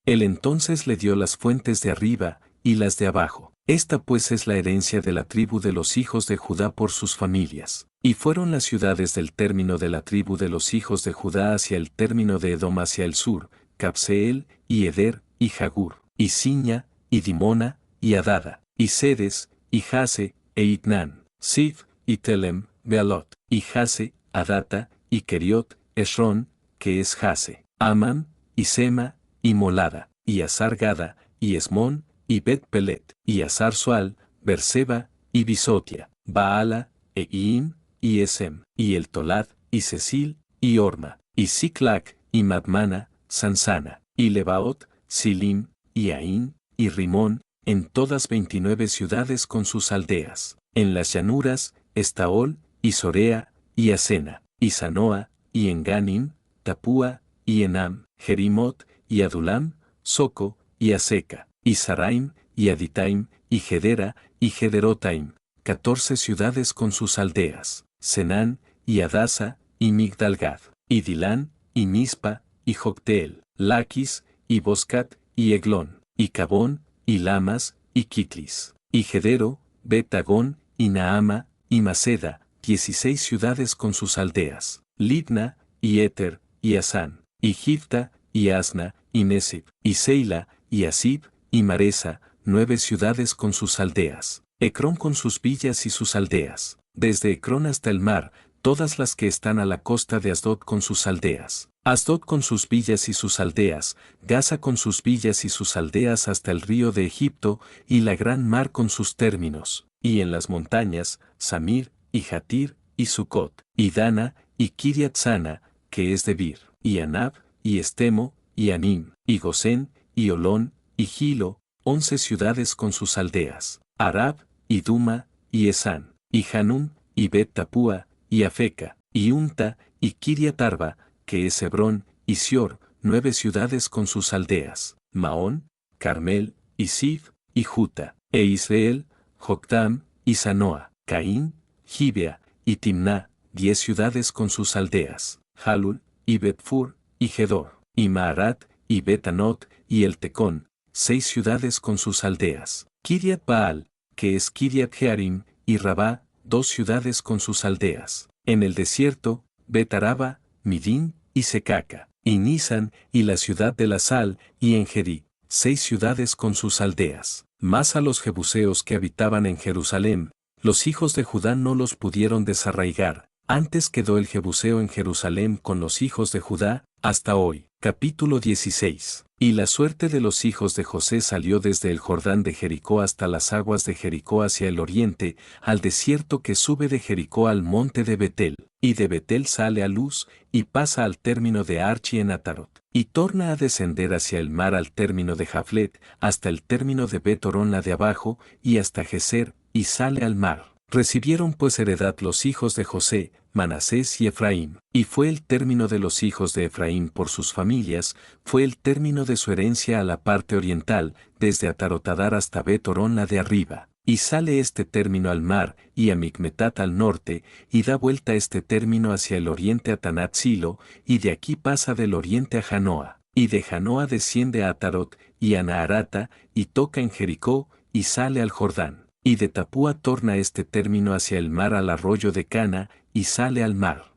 Él entonces le dio las fuentes de arriba, y las de abajo. Esta pues es la herencia de la tribu de los hijos de Judá por sus familias. Y fueron las ciudades del término de la tribu de los hijos de Judá hacia el término de Edom hacia el sur, Capseel, y Eder, y Jagur, y Siña, y Dimona, y Adada, y Sedes, y Jase, e Itnan, Sif, y Telem, Bealot, y Jase, Adata, y Keriot, Esrón, que es Jase, Aman, y Sema, y Molada, y Azar Gada, y Esmón, y Bet-Pelet, y Azar Sual, Berseba, y Bisotia, Baala, e Iim, y Esem, y el Tolad, y Cecil, y Orma, y Siclac, y Madmana, Sansana, y Lebaot, Silim, y Ain, y Rimón, en todas 29 ciudades con sus aldeas. En las llanuras, Estaol, y Sorea, y Asena, y Sanoa, y Enganim, Tapúa, y Enam, Jerimot, y Adulam, Soco, y Aseca, y Saraim, y Aditaim, y Gedera, y Gederotaim, 14 ciudades con sus aldeas, Senán, y Adasa, y Migdalgad, y Dilán, y Mispa, y Jocteel, Laquis, y Boscat, y Eglón, y Cabón, y Lamas, y Kitlis, y Gedero, Bet-Agón, y Naama, y Maceda, 16 ciudades con sus aldeas, Libna, y Éter, y Asán, y Gifta, y Asna, y Nesib, y Seila, y Asib, y Maresa, 9 ciudades con sus aldeas, Ecrón con sus villas y sus aldeas, desde Ecrón hasta el mar, todas las que están a la costa de Asdod con sus aldeas, Asdod con sus villas y sus aldeas, Gaza con sus villas y sus aldeas hasta el río de Egipto, y la gran mar con sus términos, y en las montañas, Samir, y Jatir, y Sucot, y Dana, y Kiriat Sana, que es Debir, y Anab, y Estemo, y Anim, y Gosén, y Olón, y Gilo, 11 ciudades con sus aldeas, Arab, y Duma, y Esán, y Hanum, y Bet-Tapúa, y Afeca, y Unta, y Kiriat Arba, que es Hebrón, y Sior, 9 ciudades con sus aldeas, Maón, Carmel, y Sif, y Juta, e Israel, Joctam, y Zanoa, Caín, Gibea, y Timná, 10 ciudades con sus aldeas, Jalul, y Betfur, y Gedor, y Maarat, y Betanot, y El Tecón, 6 ciudades con sus aldeas, Kiriat Baal, que es Kiriat Jearim, y Rabá, 2 ciudades con sus aldeas, en el desierto, Betaraba, Midín, y Secaca, y Nisan, y la ciudad de la sal, y Engedi, 6 ciudades con sus aldeas. Mas a los jebuseos que habitaban en Jerusalén, los hijos de Judá no los pudieron desarraigar, antes quedó el jebuseo en Jerusalén con los hijos de Judá, hasta hoy. Capítulo 16. Y la suerte de los hijos de José salió desde el Jordán de Jericó hasta las aguas de Jericó hacia el oriente, al desierto que sube de Jericó al monte de Betel, y de Betel sale a Luz, y pasa al término de Archi en Atarot, y torna a descender hacia el mar al término de Jaflet, hasta el término de Bet-Horón la de abajo, y hasta Geser, y sale al mar. Recibieron pues heredad los hijos de José, Manasés y Efraín, y fue el término de los hijos de Efraín por sus familias, fue el término de su herencia a la parte oriental, desde Atarotadar hasta Bet-Horón la de arriba, y sale este término al mar, y a Micmetat al norte, y da vuelta este término hacia el oriente a Tanat-Silo, y de aquí pasa del oriente a Janoa, y de Janoa desciende a Atarot, y a Naarata, y toca en Jericó, y sale al Jordán. Y de Tapúa torna este término hacia el mar al arroyo de Cana, y sale al mar.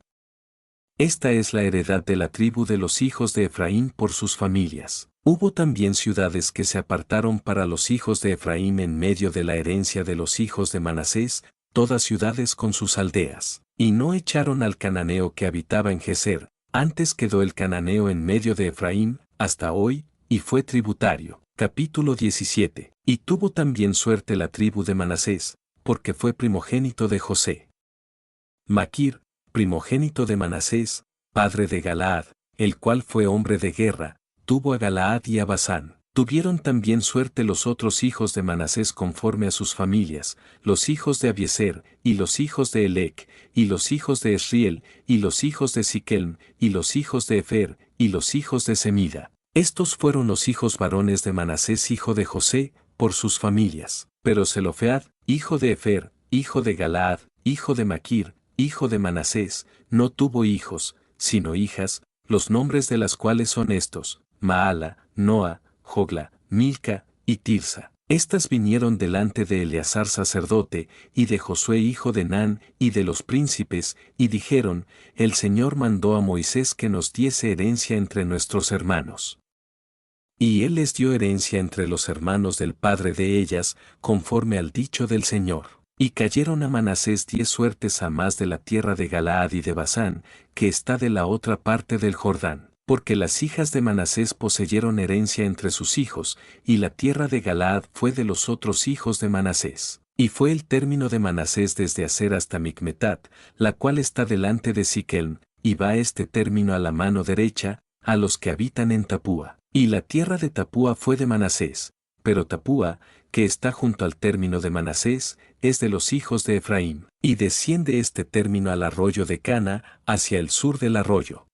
Esta es la heredad de la tribu de los hijos de Efraín por sus familias. Hubo también ciudades que se apartaron para los hijos de Efraín en medio de la herencia de los hijos de Manasés, todas ciudades con sus aldeas. Y no echaron al cananeo que habitaba en Geser, antes quedó el cananeo en medio de Efraín, hasta hoy, y fue tributario. Capítulo 17. Y tuvo también suerte la tribu de Manasés, porque fue primogénito de José. Maquir, primogénito de Manasés, padre de Galaad, el cual fue hombre de guerra, tuvo a Galaad y a Basán. Tuvieron también suerte los otros hijos de Manasés conforme a sus familias, los hijos de Abieser, y los hijos de Elec, y los hijos de Esriel, y los hijos de Siquelm, y los hijos de Efer, y los hijos de Semida. Estos fueron los hijos varones de Manasés hijo de José, por sus familias. Pero Zelofead, hijo de Efer, hijo de Galaad, hijo de Maquir, hijo de Manasés, no tuvo hijos, sino hijas, los nombres de las cuales son estos: Maala, Noa, Jogla, Milca, y Tirsa. Estas vinieron delante de Eleazar sacerdote, y de Josué hijo de Nan, y de los príncipes, y dijeron: El Señor mandó a Moisés que nos diese herencia entre nuestros hermanos. Y él les dio herencia entre los hermanos del padre de ellas, conforme al dicho del Señor. Y cayeron a Manasés 10 suertes a más de la tierra de Galaad y de Basán, que está de la otra parte del Jordán, porque las hijas de Manasés poseyeron herencia entre sus hijos, y la tierra de Galaad fue de los otros hijos de Manasés. Y fue el término de Manasés desde Aser hasta Micmetat, la cual está delante de Siquelm, y va este término a la mano derecha, a los que habitan en Tapúa. Y la tierra de Tapúa fue de Manasés, pero Tapúa, que está junto al término de Manasés, es de los hijos de Efraín, y desciende este término al arroyo de Cana, hacia el sur del arroyo.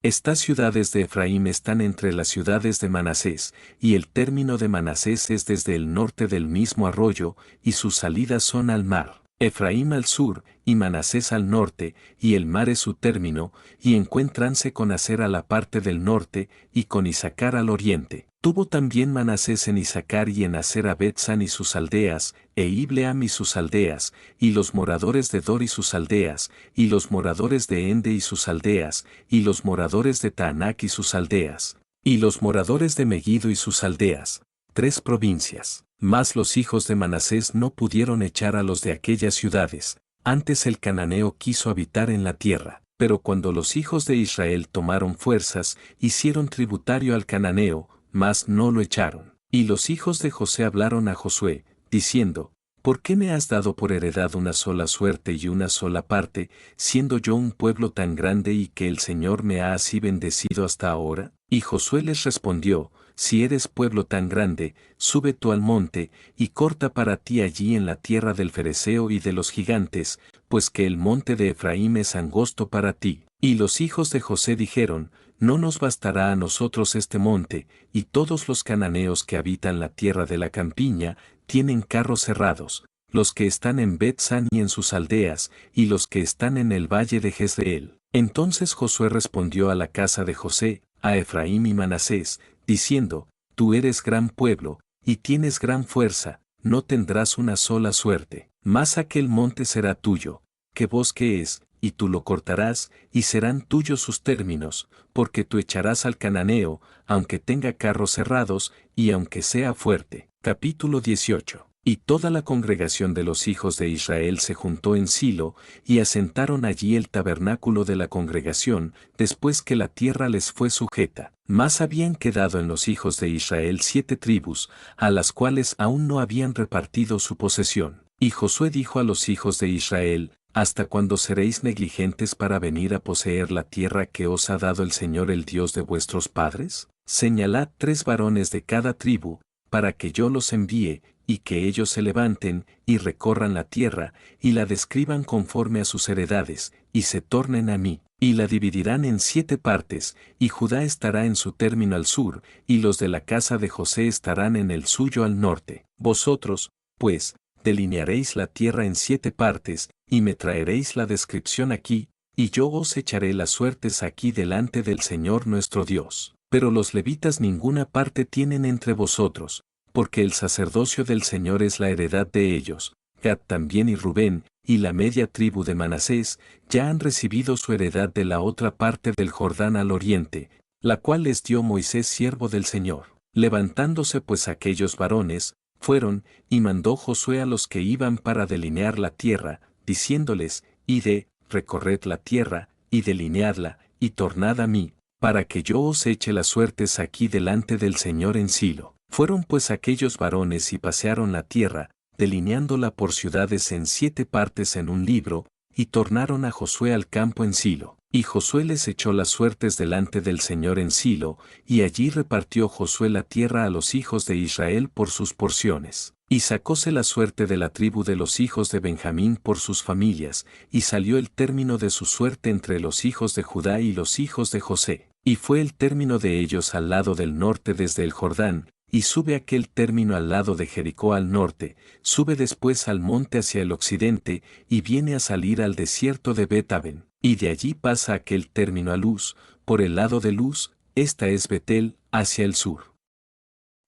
Estas ciudades de Efraín están entre las ciudades de Manasés, y el término de Manasés es desde el norte del mismo arroyo, y sus salidas son al mar. Efraín al sur, y Manasés al norte, y el mar es su término, y encuéntranse con Aser a la parte del norte, y con Isacar al oriente. Tuvo también Manasés en Isacar y en Aser a Bet-San y sus aldeas, e Ibleam y sus aldeas, y los moradores de Dor y sus aldeas, y los moradores de Ende y sus aldeas, y los moradores de Taanac y sus aldeas, y los moradores de Megiddo y sus aldeas. 3 provincias. Mas los hijos de Manasés no pudieron echar a los de aquellas ciudades, antes el cananeo quiso habitar en la tierra. Pero cuando los hijos de Israel tomaron fuerzas, hicieron tributario al cananeo, mas no lo echaron. Y los hijos de José hablaron a Josué, diciendo: ¿Por qué me has dado por heredad una sola suerte y una sola parte, siendo yo un pueblo tan grande y que el Señor me ha así bendecido hasta ahora? Y Josué les respondió: Si eres pueblo tan grande, sube tú al monte, y corta para ti allí en la tierra del Fereceo y de los gigantes, pues que el monte de Efraín es angosto para ti. Y los hijos de José dijeron, no nos bastará a nosotros este monte, y todos los cananeos que habitan la tierra de la campiña tienen carros cerrados, los que están en Bet-San y en sus aldeas, y los que están en el valle de Jezreel. Entonces Josué respondió a la casa de José, a Efraín y Manasés, diciendo, tú eres gran pueblo, y tienes gran fuerza, no tendrás una sola suerte, mas aquel monte será tuyo, que bosque es, y tú lo cortarás, y serán tuyos sus términos, porque tú echarás al cananeo, aunque tenga carros cerrados, y aunque sea fuerte. Capítulo 18. Y toda la congregación de los hijos de Israel se juntó en Silo, y asentaron allí el tabernáculo de la congregación, después que la tierra les fue sujeta. Mas habían quedado en los hijos de Israel 7 tribus, a las cuales aún no habían repartido su posesión. Y Josué dijo a los hijos de Israel, ¿hasta cuándo seréis negligentes para venir a poseer la tierra que os ha dado el Señor el Dios de vuestros padres? Señalad 3 varones de cada tribu, para que yo los envíe, y que ellos se levanten, y recorran la tierra, y la describan conforme a sus heredades, y se tornen a mí, y la dividirán en 7 partes, y Judá estará en su término al sur, y los de la casa de José estarán en el suyo al norte. Vosotros, pues, delinearéis la tierra en 7 partes, y me traeréis la descripción aquí, y yo os echaré las suertes aquí delante del Señor nuestro Dios. Pero los levitas ninguna parte tienen entre vosotros, porque el sacerdocio del Señor es la heredad de ellos. Gad también y Rubén, y la media tribu de Manasés, ya han recibido su heredad de la otra parte del Jordán al oriente, la cual les dio Moisés siervo del Señor. Levantándose pues aquellos varones, fueron, y mandó Josué a los que iban para delinear la tierra, diciéndoles, id, recorred la tierra, y delineadla, y tornad a mí, para que yo os eche las suertes aquí delante del Señor en Silo. Fueron pues aquellos varones y pasearon la tierra, delineándola por ciudades en 7 partes en un libro, y tornaron a Josué al campo en Silo. Y Josué les echó las suertes delante del Señor en Silo, y allí repartió Josué la tierra a los hijos de Israel por sus porciones. Y sacóse la suerte de la tribu de los hijos de Benjamín por sus familias, y salió el término de su suerte entre los hijos de Judá y los hijos de José. Y fue el término de ellos al lado del norte desde el Jordán, y sube aquel término al lado de Jericó al norte, sube después al monte hacia el occidente, y viene a salir al desierto de Bet-Aven, y de allí pasa aquel término a Luz, por el lado de Luz, esta es Betel, hacia el sur.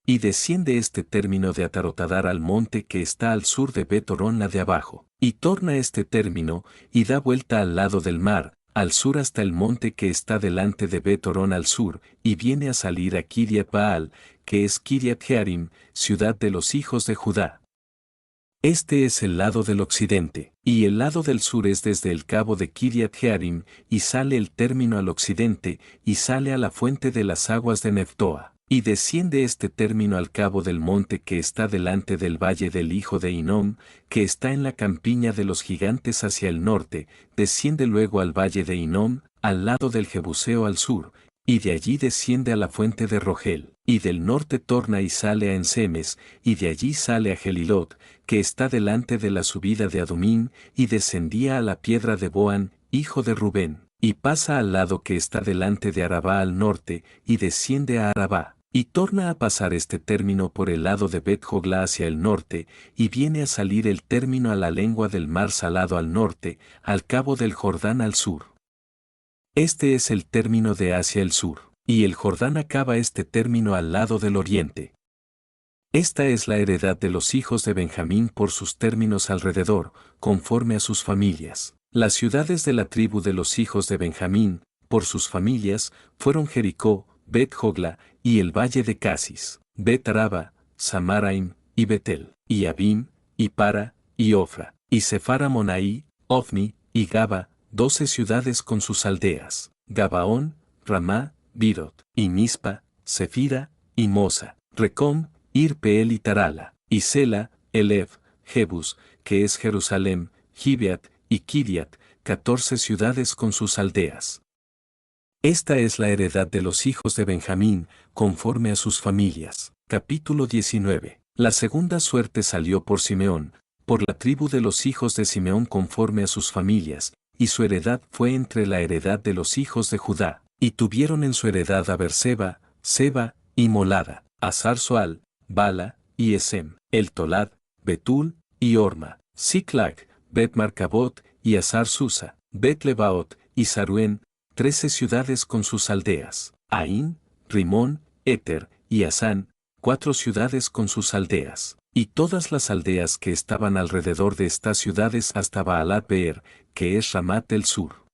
Y desciende este término de Atarotadar al monte que está al sur de Bet-Horón la de abajo, y torna este término, y da vuelta al lado del mar, al sur hasta el monte que está delante de Bet-Horón al sur, y viene a salir a Kiriat Baal, que es Kiriat Jearim, ciudad de los hijos de Judá. Este es el lado del occidente, y el lado del sur es desde el cabo de Kiriat Jearim, y sale el término al occidente, y sale a la fuente de las aguas de Neftoa. Y desciende este término al cabo del monte que está delante del valle del hijo de Hinnom, que está en la campiña de los gigantes hacia el norte, desciende luego al valle de Hinnom, al lado del Jebuseo al sur, y de allí desciende a la fuente de Rogel, y del norte torna y sale a Ensemes, y de allí sale a Gelilot, que está delante de la subida de Adumín, y descendía a la piedra de Boán, hijo de Rubén, y pasa al lado que está delante de Arabá al norte, y desciende a Arabá. Y torna a pasar este término por el lado de Bet-Jogla hacia el norte, y viene a salir el término a la lengua del mar Salado al norte, al cabo del Jordán al sur. Este es el término de hacia el sur, y el Jordán acaba este término al lado del oriente. Esta es la heredad de los hijos de Benjamín por sus términos alrededor, conforme a sus familias. Las ciudades de la tribu de los hijos de Benjamín, por sus familias, fueron Jericó, Bet-Jogla, y el valle de Casis, Bet-Araba, Samaraim, y Betel, y Abim, y Para, y Ofra, y Sefara Monaí, Ofni, y Gaba, 12 ciudades con sus aldeas, Gabaón, Ramá, Birot, y Mispa, Sefira, y Mosa, Recom, Irpeel y Tarala, y Sela, Elev, Jebus, que es Jerusalem, Gibeat, y Kiriat, 14 ciudades con sus aldeas. Esta es la heredad de los hijos de Benjamín, conforme a sus familias. Capítulo 19. La segunda suerte salió por Simeón, por la tribu de los hijos de Simeón conforme a sus familias, y su heredad fue entre la heredad de los hijos de Judá, y tuvieron en su heredad a Berseba, Seba, y Molada, a Sarsoal, Bala, y Esem, el Tolad, Betul, y Orma, Siclag, Bet Marcabot, y Asar Susa, Bet Lebaot, y Saruen, 13 ciudades con sus aldeas, Ain, Rimón, Éter, y Asán, 4 ciudades con sus aldeas, y todas las aldeas que estaban alrededor de estas ciudades hasta Baalat Beer, que es Ramat del sur.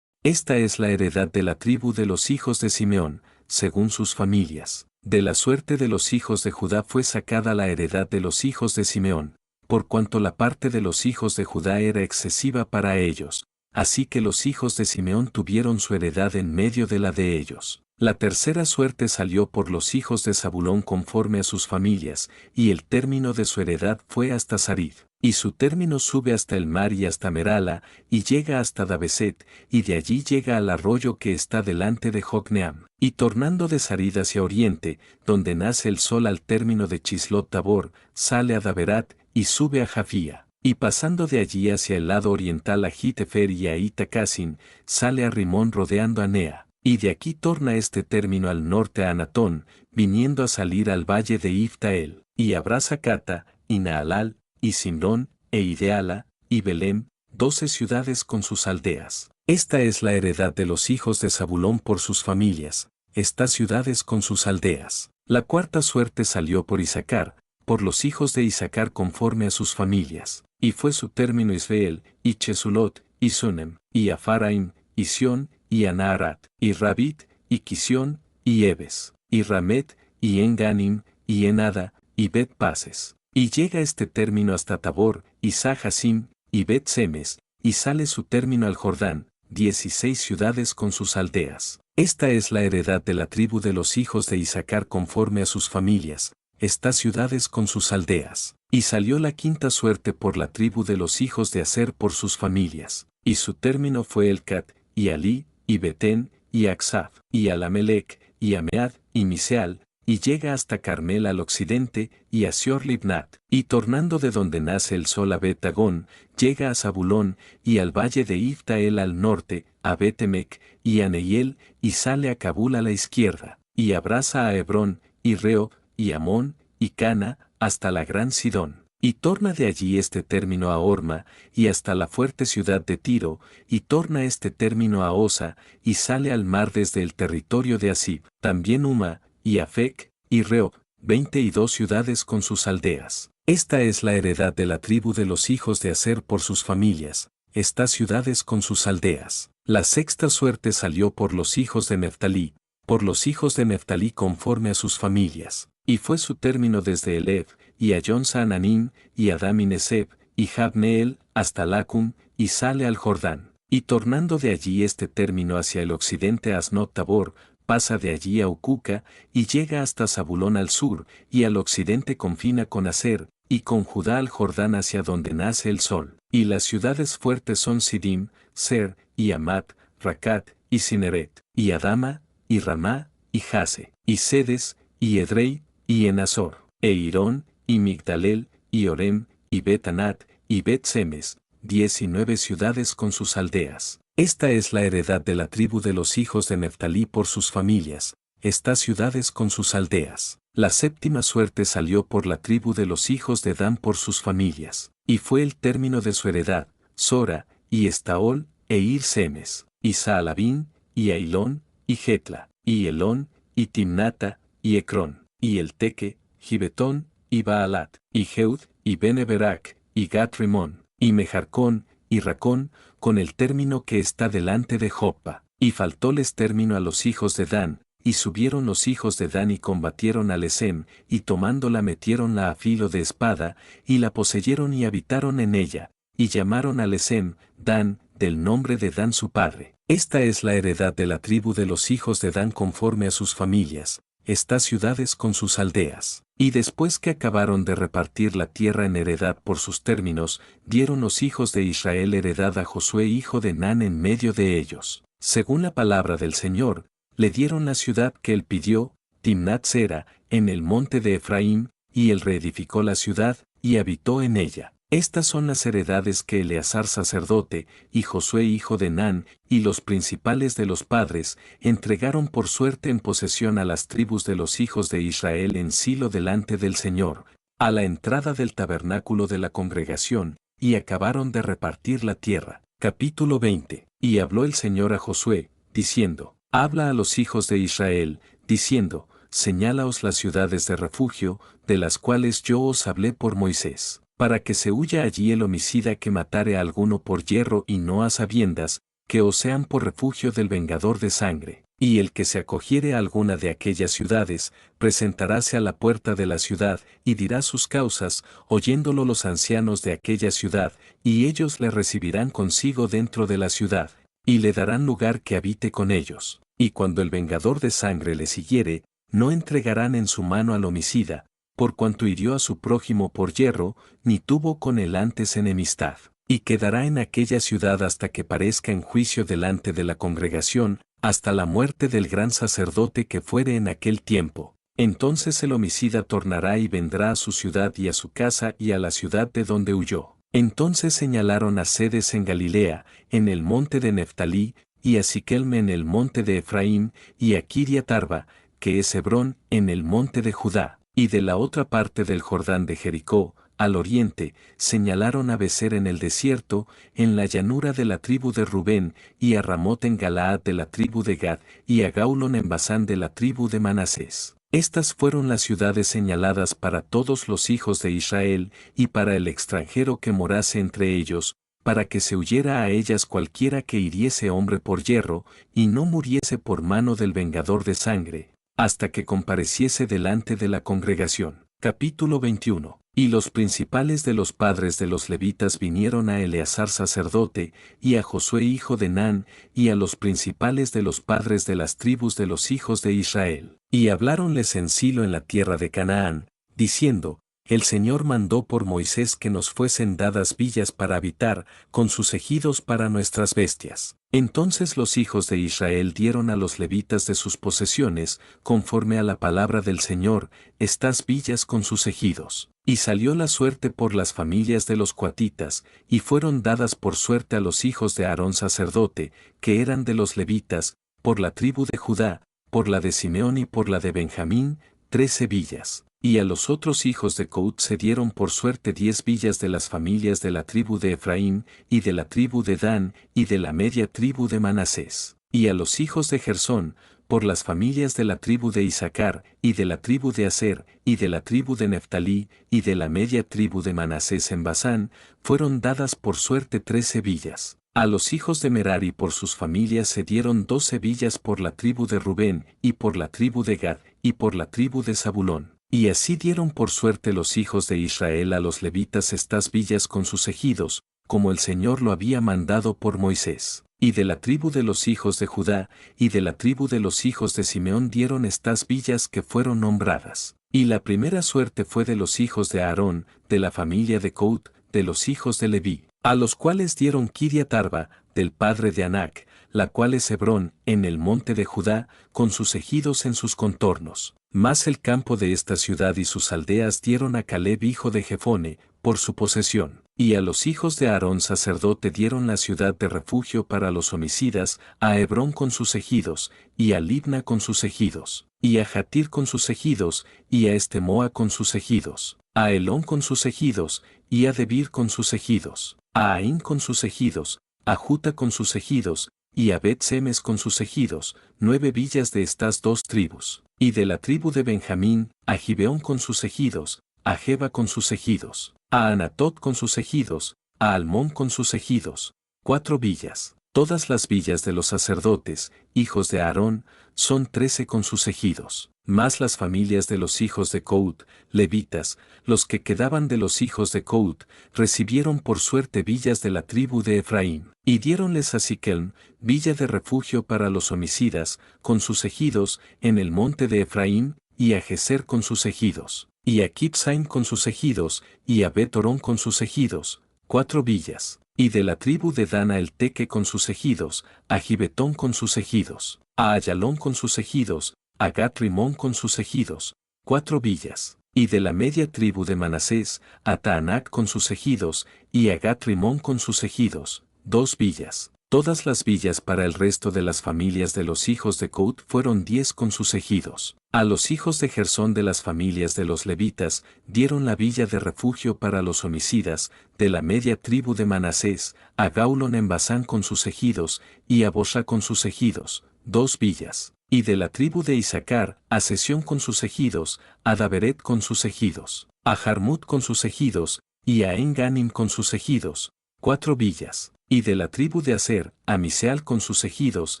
Esta es la heredad de la tribu de los hijos de Simeón, según sus familias. De la suerte de los hijos de Judá fue sacada la heredad de los hijos de Simeón, por cuanto la parte de los hijos de Judá era excesiva para ellos, así que los hijos de Simeón tuvieron su heredad en medio de la de ellos. La tercera suerte salió por los hijos de Zabulón conforme a sus familias, y el término de su heredad fue hasta Sarid, y su término sube hasta el mar y hasta Merala, y llega hasta Dabeset, y de allí llega al arroyo que está delante de Jocneam, y tornando de Sarid hacia oriente, donde nace el sol al término de Chislot Tabor, sale a Daberat, y sube a Jafía. Y pasando de allí hacia el lado oriental a Gitefer y a Itacasin, sale a Rimón rodeando a Nea. Y de aquí torna este término al norte a Anatón, viniendo a salir al valle de Iftael, y habrá Zacata, y Naalal, y Simrón, e Ideala, y Belem, 12 ciudades con sus aldeas. Esta es la heredad de los hijos de Zabulón por sus familias, estas ciudades con sus aldeas. La cuarta suerte salió por Isacar, por los hijos de Isacar conforme a sus familias, y fue su término Israel, y Chesulot, y Sunem, y Afaraim, y Sión, y Anaharat, y Rabit, y Quisión, y Ebes, y Ramet, y Enganim, y Enada, y Bet Pases. Y llega este término hasta Tabor, y Sahasim, y Bet Semes, y sale su término al Jordán, 16 ciudades con sus aldeas. Esta es la heredad de la tribu de los hijos de Isacar conforme a sus familias, estas ciudades con sus aldeas. Y salió la quinta suerte por la tribu de los hijos de Aser por sus familias, y su término fue Elcat, y Ali, y Betén, y Aksaf, y Alamelec, y Amead, y Miseal, y llega hasta Carmel al occidente, y a Sior Libnat, y tornando de donde nace el sol a Bet-Dagón, llega a Zabulón, y al valle de Iftael al norte, a Betemec, y a Neiel, y sale a Cabul a la izquierda, y abraza a Hebrón, y Rehob, y Amón, y Cana, hasta la gran Sidón. Y torna de allí este término a Orma, y hasta la fuerte ciudad de Tiro, y torna este término a Osa, y sale al mar desde el territorio de Asib. También Uma, y Afec, y Rehob, 22 ciudades con sus aldeas. Esta es la heredad de la tribu de los hijos de Aser por sus familias, estas ciudades con sus aldeas. La sexta suerte salió por los hijos de Neftalí, por los hijos de Neftalí conforme a sus familias. Y fue su término desde Elef, y a Jonsa-Ananim, y a Damineseb, y Jabneel, hasta Lacum, y sale al Jordán. Y tornando de allí este término hacia el occidente a Asnot Tabor, pasa de allí a Ucuca, y llega hasta Zabulón al sur, y al occidente confina con Aser, y con Judá al Jordán hacia donde nace el sol. Y las ciudades fuertes son Sidim, Ser, y Amat, Racat, y Cineret, y Adama, y Ramá, y Jase, y Sedes, y Edrei, y Enazor, e Irón, y Migdalel, y Orem, y Bet-Anat, y Bet-Semes, 19 ciudades con sus aldeas. Esta es la heredad de la tribu de los hijos de Neftalí por sus familias, estas ciudades con sus aldeas. La séptima suerte salió por la tribu de los hijos de Dan por sus familias, y fue el término de su heredad, Sora, y Estaol, e Ir-Semes, y Saalabín, y Ailón, y Getla, y Elón, y Timnata, y Ecrón, y el Teque, Gibetón, y Baalat, y Jeud, y Beneberac, y Gat-Rimón, y Mejarcón, y Racón, con el término que está delante de Joppa. Y faltóles término a los hijos de Dan, y subieron los hijos de Dan y combatieron a Lesem, y tomándola metiéronla a filo de espada, y la poseyeron y habitaron en ella, y llamaron a Lesem, Dan, del nombre de Dan su padre. Esta es la heredad de la tribu de los hijos de Dan conforme a sus familias, estas ciudades con sus aldeas. Y después que acabaron de repartir la tierra en heredad por sus términos, dieron los hijos de Israel heredad a Josué hijo de Nun en medio de ellos. Según la palabra del Señor, le dieron la ciudad que él pidió, Timnat-Sera, en el monte de Efraín, y él reedificó la ciudad, y habitó en ella. Estas son las heredades que Eleazar sacerdote, y Josué hijo de Nun, y los principales de los padres, entregaron por suerte en posesión a las tribus de los hijos de Israel en Silo delante del Señor, a la entrada del tabernáculo de la congregación, y acabaron de repartir la tierra. Capítulo 20. Y habló el Señor a Josué, diciendo, habla a los hijos de Israel, diciendo, señálaos las ciudades de refugio, de las cuales yo os hablé por Moisés, para que se huya allí el homicida que matare a alguno por yerro y no a sabiendas, que os sean por refugio del vengador de sangre. Y el que se acogiere a alguna de aquellas ciudades, presentaráse a la puerta de la ciudad, y dirá sus causas, oyéndolo los ancianos de aquella ciudad, y ellos le recibirán consigo dentro de la ciudad, y le darán lugar que habite con ellos. Y cuando el vengador de sangre le siguiere, no entregarán en su mano al homicida, por cuanto hirió a su prójimo por yerro, ni tuvo con él antes enemistad. Y quedará en aquella ciudad hasta que parezca en juicio delante de la congregación, hasta la muerte del gran sacerdote que fuere en aquel tiempo. Entonces el homicida tornará y vendrá a su ciudad y a su casa y a la ciudad de donde huyó. Entonces señalaron a Cedes en Galilea, en el monte de Neftalí, y a Siquelme en el monte de Efraín, y a Kiriat Arba, que es Hebrón, en el monte de Judá, y de la otra parte del Jordán de Jericó, al oriente, señalaron a Becer en el desierto, en la llanura de la tribu de Rubén, y a Ramot en Galaad de la tribu de Gad, y a Gaulón en Basán de la tribu de Manasés. Estas fueron las ciudades señaladas para todos los hijos de Israel, y para el extranjero que morase entre ellos, para que se huyera a ellas cualquiera que hiriese hombre por yerro, y no muriese por mano del vengador de sangre, hasta que compareciese delante de la congregación. Capítulo 21. Y los principales de los padres de los levitas vinieron a Eleazar sacerdote, y a Josué hijo de Nun, y a los principales de los padres de las tribus de los hijos de Israel, y habláronles en Silo en la tierra de Canaán, diciendo, el Señor mandó por Moisés que nos fuesen dadas villas para habitar, con sus ejidos para nuestras bestias. Entonces los hijos de Israel dieron a los levitas de sus posesiones, conforme a la palabra del Señor, estas villas con sus ejidos. Y salió la suerte por las familias de los coatitas, y fueron dadas por suerte a los hijos de Aarón sacerdote, que eran de los levitas, por la tribu de Judá, por la de Simeón y por la de Benjamín, 13 villas. Y a los otros hijos de Coat se dieron por suerte 10 villas de las familias de la tribu de Efraín, y de la tribu de Dan, y de la media tribu de Manasés. Y a los hijos de Gersón, por las familias de la tribu de Isaacar, y de la tribu de Aser, y de la tribu de Neftalí, y de la media tribu de Manasés en Basán, fueron dadas por suerte 13 villas. A los hijos de Merari por sus familias se dieron 12 villas por la tribu de Rubén, y por la tribu de Gad, y por la tribu de Zabulón. Y así dieron por suerte los hijos de Israel a los levitas estas villas con sus ejidos, como el Señor lo había mandado por Moisés. Y de la tribu de los hijos de Judá, y de la tribu de los hijos de Simeón dieron estas villas que fueron nombradas. Y la primera suerte fue de los hijos de Aarón, de la familia de Coat, de los hijos de Leví, a los cuales dieron Kiriat Arba, del padre de Anac, la cual es Hebrón, en el monte de Judá, con sus ejidos en sus contornos. Mas el campo de esta ciudad y sus aldeas dieron a Caleb hijo de Jefone, por su posesión. Y a los hijos de Aarón sacerdote dieron la ciudad de refugio para los homicidas, a Hebrón con sus ejidos, y a Libna con sus ejidos, y a Jatir con sus ejidos, y a Estemoa con sus ejidos, a Elón con sus ejidos, y a Debir con sus ejidos, a Aín con sus ejidos, a Juta con sus ejidos, y a Bet-Semes con sus ejidos, 9 villas de estas dos tribus. Y de la tribu de Benjamín, a Gibeón con sus ejidos, a Geba con sus ejidos, a Anatot con sus ejidos, a Almón con sus ejidos, 4 villas. Todas las villas de los sacerdotes, hijos de Aarón, son 13 con sus ejidos. Más las familias de los hijos de Coat, levitas, los que quedaban de los hijos de Coat, recibieron por suerte villas de la tribu de Efraín. Y diéronles a Siquelm, villa de refugio para los homicidas, con sus ejidos, en el monte de Efraín, y a Geser con sus ejidos, y a Kibsaim con sus ejidos, y a Bet-Orón con sus ejidos, 4 villas. Y de la tribu de Dan a El Teque con sus ejidos, a Gibetón con sus ejidos, a Ayalón con sus ejidos, a Gat-Rimón con sus ejidos, 4 villas. y de la media tribu de Manasés, a Taanac con sus ejidos, y a Gat Rimón con sus ejidos, 2 villas. Todas las villas para el resto de las familias de los hijos de Coat fueron 10 con sus ejidos. A los hijos de Gersón de las familias de los levitas dieron la villa de refugio para los homicidas, de la media tribu de Manasés, a Gaulón en Basán con sus ejidos, y a Bosra con sus ejidos, 2 villas. Y de la tribu de Isaacar, a Sesión con sus ejidos, a Daberet con sus ejidos, a Jarmut con sus ejidos, y a En-Ganim con sus ejidos, 4 villas. Y de la tribu de Aser, a Miseal con sus ejidos,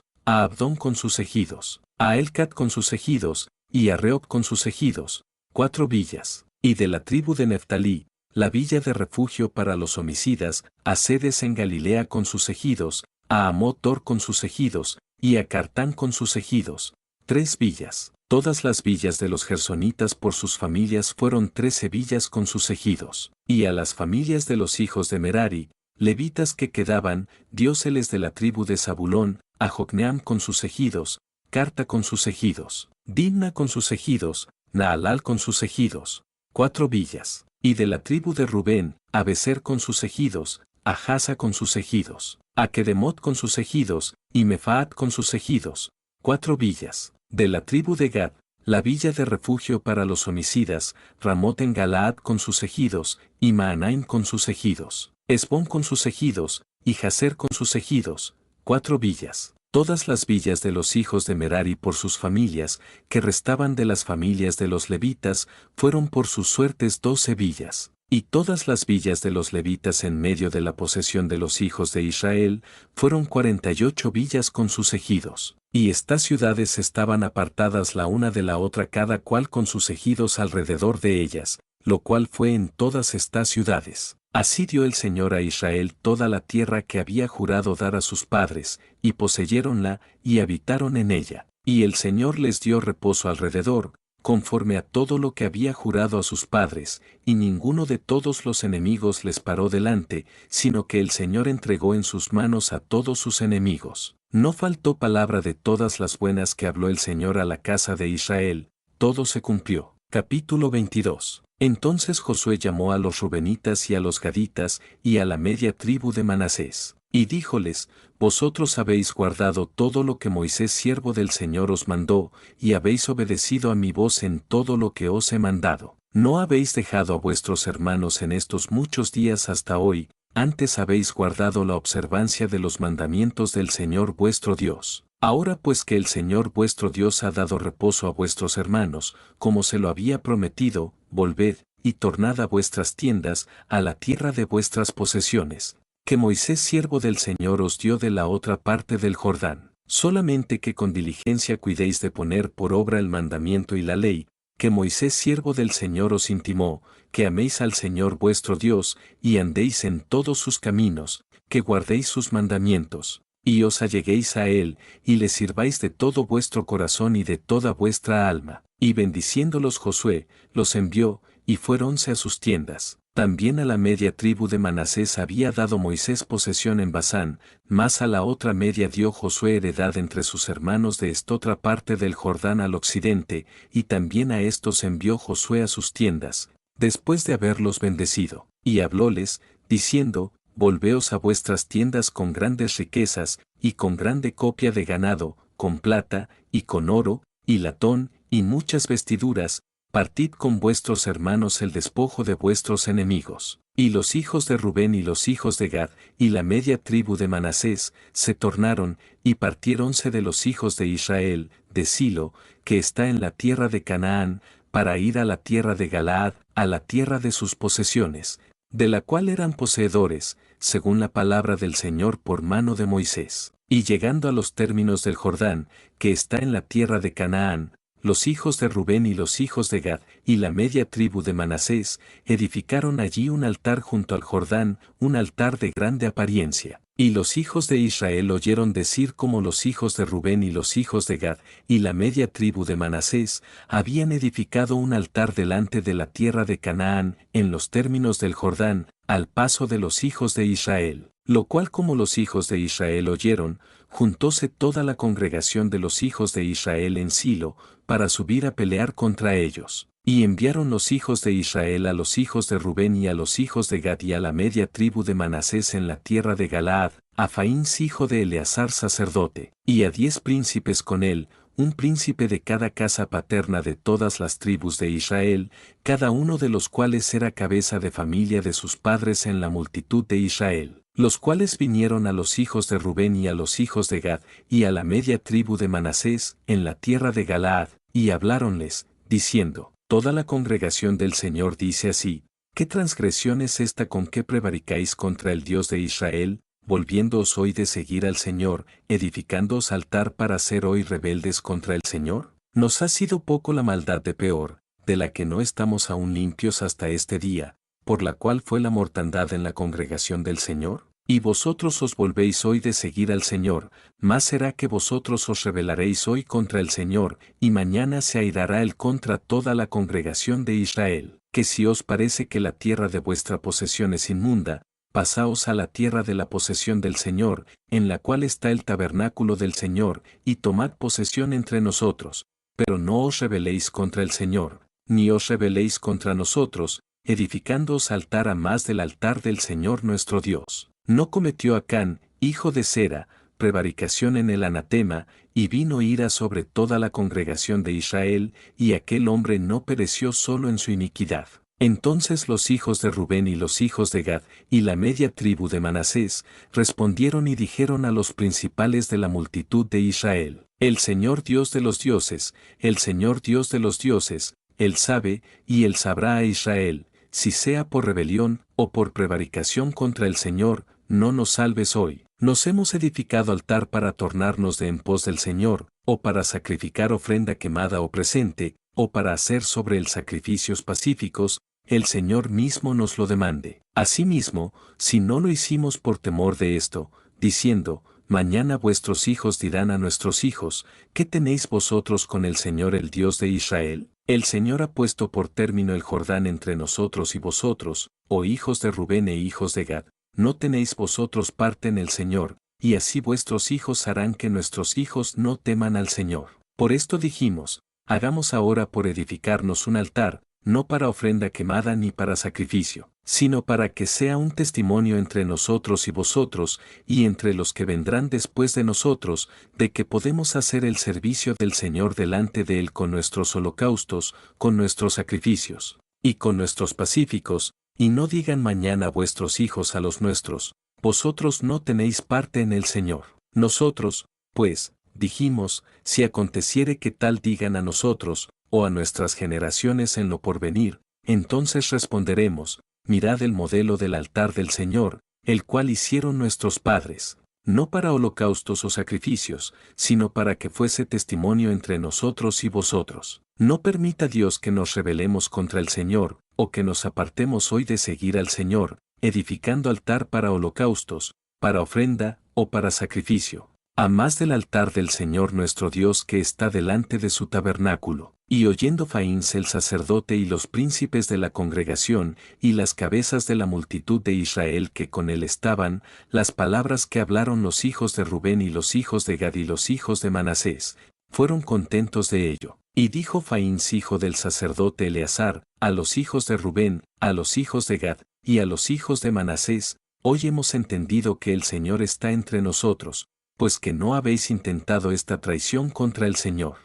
a Abdón con sus ejidos, a Elcat con sus ejidos, y a Reob con sus ejidos, 4 villas. Y de la tribu de Neftalí, la villa de refugio para los homicidas, a Sedes en Galilea con sus ejidos, a Amot-Dor con sus ejidos, y a Cartán con sus ejidos, 3 villas. Todas las villas de los gersonitas por sus familias fueron 13 villas con sus ejidos. Y a las familias de los hijos de Merari, levitas que quedaban, dióseles de la tribu de Zabulón, a Jocneam con sus ejidos, Carta con sus ejidos, Dimna con sus ejidos, Naalal con sus ejidos, 4 villas. Y de la tribu de Rubén, a Beser con sus ejidos, a Jasa con sus ejidos, a Kedemot con sus ejidos, y Mefaat con sus ejidos, 4 villas. De la tribu de Gad, la villa de refugio para los homicidas, Ramot en Galaad con sus ejidos, y Maanaim con sus ejidos, Esbón con sus ejidos, y Jazer con sus ejidos, 4 villas. Todas las villas de los hijos de Merari por sus familias, que restaban de las familias de los levitas, fueron por sus suertes 12 villas. Y todas las villas de los levitas en medio de la posesión de los hijos de Israel, fueron 48 villas con sus ejidos. Y estas ciudades estaban apartadas la una de la otra cada cual con sus ejidos alrededor de ellas, lo cual fue en todas estas ciudades. Así dio el Señor a Israel toda la tierra que había jurado dar a sus padres, y poseyéronla, y habitaron en ella. Y el Señor les dio reposo alrededor, conforme a todo lo que había jurado a sus padres, y ninguno de todos los enemigos les paró delante, sino que el Señor entregó en sus manos a todos sus enemigos. No faltó palabra de todas las buenas que habló el Señor a la casa de Israel, todo se cumplió. Capítulo 22. Entonces Josué llamó a los rubenitas y a los gaditas y a la media tribu de Manasés, y díjoles: Vosotros habéis guardado todo lo que Moisés siervo del Señor os mandó, y habéis obedecido a mi voz en todo lo que os he mandado. No habéis dejado a vuestros hermanos en estos muchos días hasta hoy, antes habéis guardado la observancia de los mandamientos del Señor vuestro Dios. Ahora pues que el Señor vuestro Dios ha dado reposo a vuestros hermanos, como se lo había prometido, volved, y tornad a vuestras tiendas, a la tierra de vuestras posesiones, que Moisés siervo del Señor os dio de la otra parte del Jordán. Solamente que con diligencia cuidéis de poner por obra el mandamiento y la ley, que Moisés siervo del Señor os intimó, que améis al Señor vuestro Dios, y andéis en todos sus caminos, que guardéis sus mandamientos, y os alleguéis a Él, y le sirváis de todo vuestro corazón y de toda vuestra alma. Y bendiciéndolos Josué, los envió, y fuéronse a sus tiendas. También a la media tribu de Manasés había dado Moisés posesión en Basán, mas a la otra media dio Josué heredad entre sus hermanos de esta otra parte del Jordán al occidente, y también a estos envió Josué a sus tiendas, después de haberlos bendecido. Y hablóles, diciendo: Volveos a vuestras tiendas con grandes riquezas, y con grande copia de ganado, con plata, y con oro, y latón, y muchas vestiduras, partid con vuestros hermanos el despojo de vuestros enemigos. Y los hijos de Rubén y los hijos de Gad, y la media tribu de Manasés, se tornaron, y partiéronse de los hijos de Israel, de Silo, que está en la tierra de Canaán, para ir a la tierra de Galaad, a la tierra de sus posesiones, de la cual eran poseedores, según la palabra del Señor por mano de Moisés. Y llegando a los términos del Jordán, que está en la tierra de Canaán, los hijos de Rubén y los hijos de Gad, y la media tribu de Manasés, edificaron allí un altar junto al Jordán, un altar de grande apariencia. Y los hijos de Israel oyeron decir cómo los hijos de Rubén y los hijos de Gad, y la media tribu de Manasés, habían edificado un altar delante de la tierra de Canaán, en los términos del Jordán, al paso de los hijos de Israel. Lo cual como los hijos de Israel oyeron, juntóse toda la congregación de los hijos de Israel en Silo, para subir a pelear contra ellos. Y enviaron los hijos de Israel a los hijos de Rubén y a los hijos de Gad y a la media tribu de Manasés en la tierra de Galaad, a Faíns hijo de Eleazar sacerdote, y a 10 príncipes con él, un príncipe de cada casa paterna de todas las tribus de Israel, cada uno de los cuales era cabeza de familia de sus padres en la multitud de Israel, los cuales vinieron a los hijos de Rubén y a los hijos de Gad, y a la media tribu de Manasés, en la tierra de Galaad, y habláronles, diciendo, toda la congregación del Señor dice así, ¿qué transgresión es esta con que prevaricáis contra el Dios de Israel, volviéndoos hoy de seguir al Señor, edificándoos altar para ser hoy rebeldes contra el Señor? ¿Nos ha sido poco la maldad de Peor, de la que no estamos aún limpios hasta este día, por la cual fue la mortandad en la congregación del Señor? Y vosotros os volvéis hoy de seguir al Señor, más será que vosotros os rebelaréis hoy contra el Señor, y mañana se airará él contra toda la congregación de Israel, que si os parece que la tierra de vuestra posesión es inmunda, pasaos a la tierra de la posesión del Señor, en la cual está el tabernáculo del Señor, y tomad posesión entre nosotros, pero no os rebeléis contra el Señor, ni os rebeléis contra nosotros, edificándoos altar a más del altar del Señor nuestro Dios. No cometió Acán, hijo de Zera, prevaricación en el anatema, y vino ira sobre toda la congregación de Israel, y aquel hombre no pereció solo en su iniquidad. Entonces los hijos de Rubén y los hijos de Gad, y la media tribu de Manasés, respondieron y dijeron a los principales de la multitud de Israel, el Señor Dios de los dioses, el Señor Dios de los dioses, Él sabe, y Él sabrá a Israel, si sea por rebelión o por prevaricación contra el Señor, no nos salves hoy. Nos hemos edificado altar para tornarnos de en pos del Señor, o para sacrificar ofrenda quemada o presente, o para hacer sobre él sacrificios pacíficos, el Señor mismo nos lo demande. Asimismo, si no lo hicimos por temor de esto, diciendo, mañana vuestros hijos dirán a nuestros hijos, ¿qué tenéis vosotros con el Señor el Dios de Israel? El Señor ha puesto por término el Jordán entre nosotros y vosotros, oh hijos de Rubén e hijos de Gad, no tenéis vosotros parte en el Señor, y así vuestros hijos harán que nuestros hijos no teman al Señor. Por esto dijimos, hagamos ahora por edificarnos un altar, no para ofrenda quemada ni para sacrificio, sino para que sea un testimonio entre nosotros y vosotros, y entre los que vendrán después de nosotros, de que podemos hacer el servicio del Señor delante de Él con nuestros holocaustos, con nuestros sacrificios, y con nuestros pacíficos, y no digan mañana vuestros hijos a los nuestros, vosotros no tenéis parte en el Señor. Nosotros, pues, dijimos, si aconteciere que tal digan a nosotros, o a nuestras generaciones en lo porvenir, entonces responderemos, mirad el modelo del altar del Señor, el cual hicieron nuestros padres, no para holocaustos o sacrificios, sino para que fuese testimonio entre nosotros y vosotros. No permita Dios que nos rebelemos contra el Señor, o que nos apartemos hoy de seguir al Señor, edificando altar para holocaustos, para ofrenda, o para sacrificio, a más del altar del Señor nuestro Dios que está delante de su tabernáculo. Y oyendo Faíns el sacerdote y los príncipes de la congregación, y las cabezas de la multitud de Israel que con él estaban, las palabras que hablaron los hijos de Rubén y los hijos de Gad y los hijos de Manasés, fueron contentos de ello. Y dijo Faíns hijo del sacerdote Eleazar, a los hijos de Rubén, a los hijos de Gad, y a los hijos de Manasés, hoy hemos entendido que el Señor está entre nosotros, pues que no habéis intentado esta traición contra el Señor.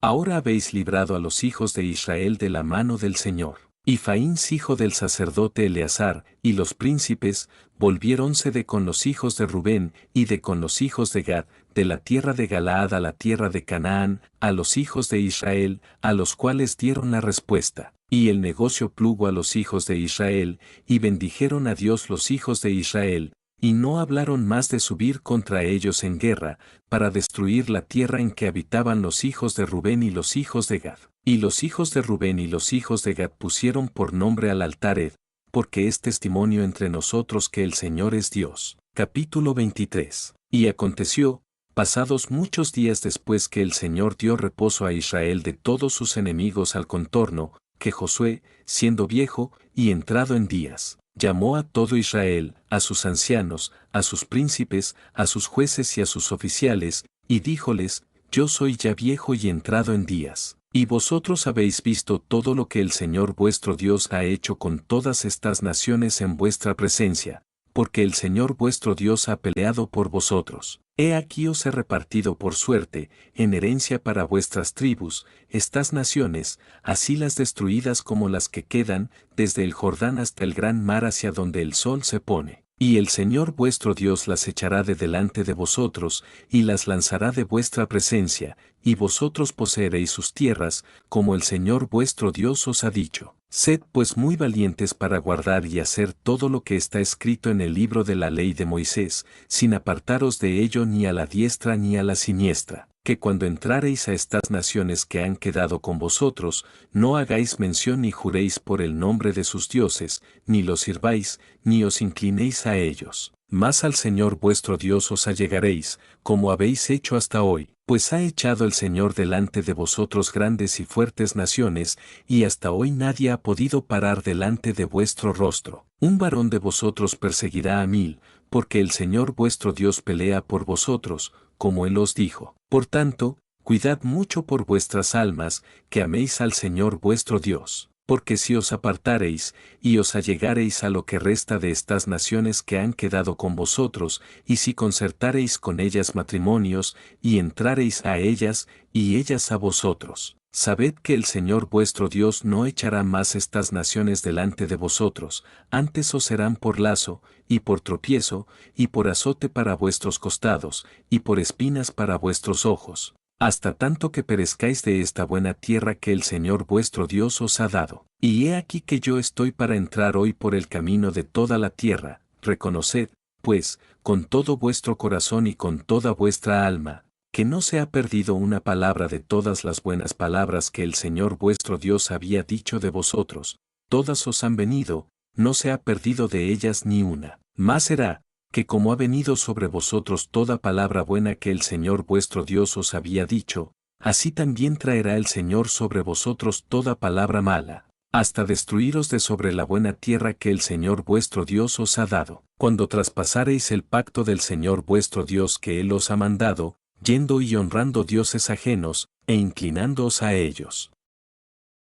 Ahora habéis librado a los hijos de Israel de la mano del Señor. Y Faíns hijo del sacerdote Eleazar, y los príncipes, volviéronse de con los hijos de Rubén, y de con los hijos de Gad, de la tierra de Galaad a la tierra de Canaán, a los hijos de Israel, a los cuales dieron la respuesta. Y el negocio plugo a los hijos de Israel, y bendijeron a Dios los hijos de Israel, y no hablaron más de subir contra ellos en guerra, para destruir la tierra en que habitaban los hijos de Rubén y los hijos de Gad. Y los hijos de Rubén y los hijos de Gad pusieron por nombre al altar Ed, porque es testimonio entre nosotros que el Señor es Dios. Capítulo 23. Y aconteció, pasados muchos días después que el Señor dio reposo a Israel de todos sus enemigos al contorno, que Josué, siendo viejo y entrado en días, llamó a todo Israel, a sus ancianos, a sus príncipes, a sus jueces y a sus oficiales, y díjoles, yo soy ya viejo y entrado en días. Y vosotros habéis visto todo lo que el Señor vuestro Dios ha hecho con todas estas naciones en vuestra presencia, porque el Señor vuestro Dios ha peleado por vosotros. He aquí os he repartido por suerte, en herencia para vuestras tribus, estas naciones, así las destruidas como las que quedan, desde el Jordán hasta el gran mar hacia donde el sol se pone. Y el Señor vuestro Dios las echará de delante de vosotros, y las lanzará de vuestra presencia, y vosotros poseeréis sus tierras, como el Señor vuestro Dios os ha dicho. Sed pues muy valientes para guardar y hacer todo lo que está escrito en el libro de la ley de Moisés, sin apartaros de ello ni a la diestra ni a la siniestra, que cuando entrareis a estas naciones que han quedado con vosotros, no hagáis mención ni juréis por el nombre de sus dioses, ni los sirváis, ni os inclinéis a ellos. Mas al Señor vuestro Dios os allegaréis, como habéis hecho hasta hoy, pues ha echado el Señor delante de vosotros grandes y fuertes naciones, y hasta hoy nadie ha podido parar delante de vuestro rostro. Un varón de vosotros perseguirá a 1000, porque el Señor vuestro Dios pelea por vosotros, como Él os dijo. Por tanto, cuidad mucho por vuestras almas, que améis al Señor vuestro Dios. Porque si os apartareis, y os allegareis a lo que resta de estas naciones que han quedado con vosotros, y si concertareis con ellas matrimonios, y entrareis a ellas, y ellas a vosotros, sabed que el Señor vuestro Dios no echará más estas naciones delante de vosotros, antes os serán por lazo, y por tropiezo, y por azote para vuestros costados, y por espinas para vuestros ojos, hasta tanto que perezcáis de esta buena tierra que el Señor vuestro Dios os ha dado. Y he aquí que yo estoy para entrar hoy por el camino de toda la tierra, reconoced, pues, con todo vuestro corazón y con toda vuestra alma, que no se ha perdido una palabra de todas las buenas palabras que el Señor vuestro Dios había dicho de vosotros, todas os han venido, no se ha perdido de ellas ni una. Más será, que como ha venido sobre vosotros toda palabra buena que el Señor vuestro Dios os había dicho, así también traerá el Señor sobre vosotros toda palabra mala, hasta destruiros de sobre la buena tierra que el Señor vuestro Dios os ha dado. Cuando traspasareis el pacto del Señor vuestro Dios que Él os ha mandado, yendo y honrando dioses ajenos, e inclinándoos a ellos.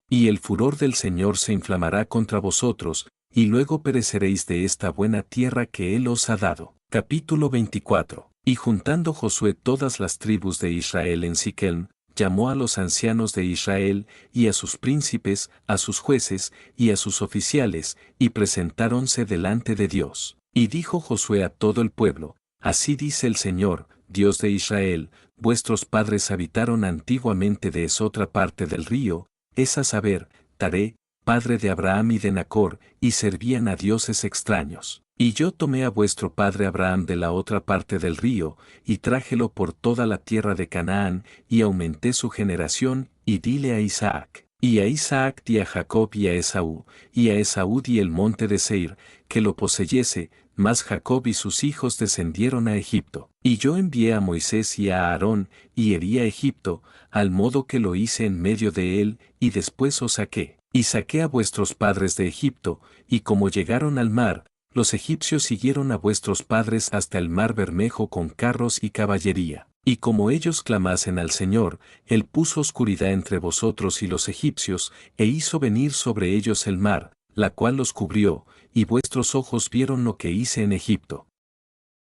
Y el furor del Señor se inflamará contra vosotros, y luego pereceréis de esta buena tierra que Él os ha dado. Capítulo 24. Y juntando Josué todas las tribus de Israel en Siquem, llamó a los ancianos de Israel, y a sus príncipes, a sus jueces, y a sus oficiales, y presentáronse delante de Dios. Y dijo Josué a todo el pueblo, así dice el Señor, Dios de Israel, vuestros padres habitaron antiguamente de esotra parte del río, es a saber, Taré, padre de Abraham y de Nacor, y servían a dioses extraños. Y yo tomé a vuestro padre Abraham de la otra parte del río, y trájelo por toda la tierra de Canaán, y aumenté su generación, y dile a Isaac. Y a Isaac di a Jacob y a Esaú di el monte de Seir, que lo poseyese, mas Jacob y sus hijos descendieron a Egipto. Y yo envié a Moisés y a Aarón, y herí a Egipto, al modo que lo hice en medio de él, y después os saqué. Y saqué a vuestros padres de Egipto, y como llegaron al mar, los egipcios siguieron a vuestros padres hasta el mar Bermejo con carros y caballería. Y como ellos clamasen al Señor, Él puso oscuridad entre vosotros y los egipcios, e hizo venir sobre ellos el mar, la cual los cubrió, y vuestros ojos vieron lo que hice en Egipto.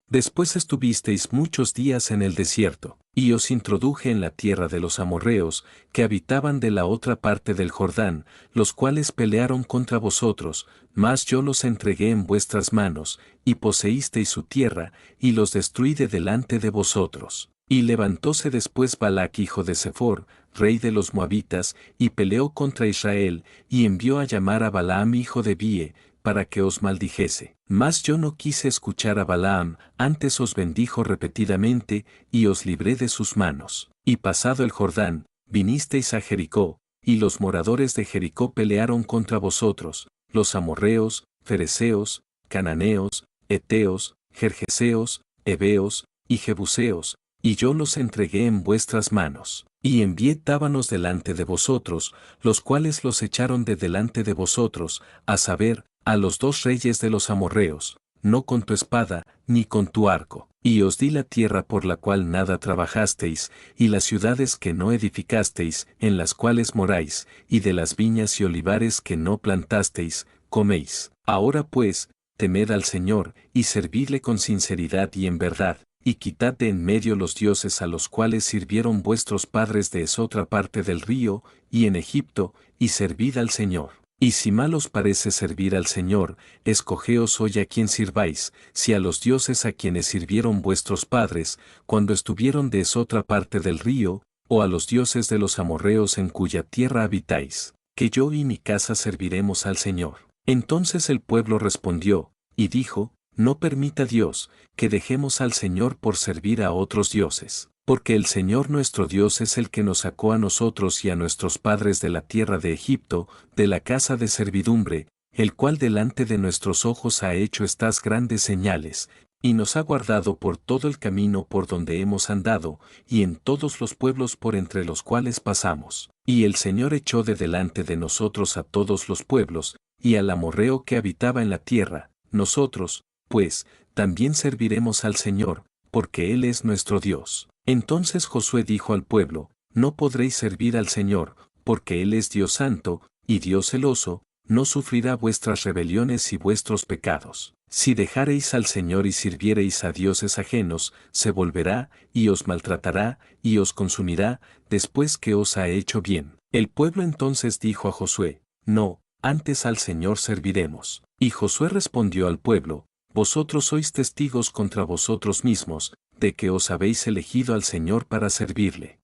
Después estuvisteis muchos días en el desierto, y os introduje en la tierra de los amorreos, que habitaban de la otra parte del Jordán, los cuales pelearon contra vosotros, mas yo los entregué en vuestras manos, y poseísteis su tierra, y los destruí de delante de vosotros. Y levantóse después Balac hijo de Sefor, rey de los Moabitas, y peleó contra Israel, y envió a llamar a Balaam hijo de Bie, para que os maldijese. Mas yo no quise escuchar a Balaam, antes os bendijo repetidamente, y os libré de sus manos. Y pasado el Jordán, vinisteis a Jericó, y los moradores de Jericó pelearon contra vosotros, los amorreos, fereceos, cananeos, eteos, gergeseos, heveos, y jebuseos, y yo los entregué en vuestras manos. Y envié tábanos delante de vosotros, los cuales los echaron de delante de vosotros, a saber, a los 2 reyes de los amorreos, no con tu espada, ni con tu arco. Y os di la tierra por la cual nada trabajasteis, y las ciudades que no edificasteis, en las cuales moráis, y de las viñas y olivares que no plantasteis, coméis. Ahora pues, temed al Señor, y servidle con sinceridad y en verdad, y quitad de en medio los dioses a los cuales sirvieron vuestros padres de esotra parte del río, y en Egipto, y servid al Señor. Y si mal os parece servir al Señor, escogeos hoy a quien sirváis, si a los dioses a quienes sirvieron vuestros padres, cuando estuvieron de esotra parte del río, o a los dioses de los amorreos en cuya tierra habitáis, que yo y mi casa serviremos al Señor. Entonces el pueblo respondió, y dijo, no permita Dios, que dejemos al Señor por servir a otros dioses. Porque el Señor nuestro Dios es el que nos sacó a nosotros y a nuestros padres de la tierra de Egipto, de la casa de servidumbre, el cual delante de nuestros ojos ha hecho estas grandes señales, y nos ha guardado por todo el camino por donde hemos andado, y en todos los pueblos por entre los cuales pasamos. Y el Señor echó de delante de nosotros a todos los pueblos, y al amorreo que habitaba en la tierra, nosotros, pues, también serviremos al Señor, porque Él es nuestro Dios. Entonces Josué dijo al pueblo, no podréis servir al Señor, porque Él es Dios santo, y Dios celoso, no sufrirá vuestras rebeliones y vuestros pecados. Si dejareis al Señor y sirviereis a dioses ajenos, se volverá, y os maltratará, y os consumirá, después que os ha hecho bien. El pueblo entonces dijo a Josué, no, antes al Señor serviremos. Y Josué respondió al pueblo, vosotros sois testigos contra vosotros mismos, de que os habéis elegido al Señor para servirle.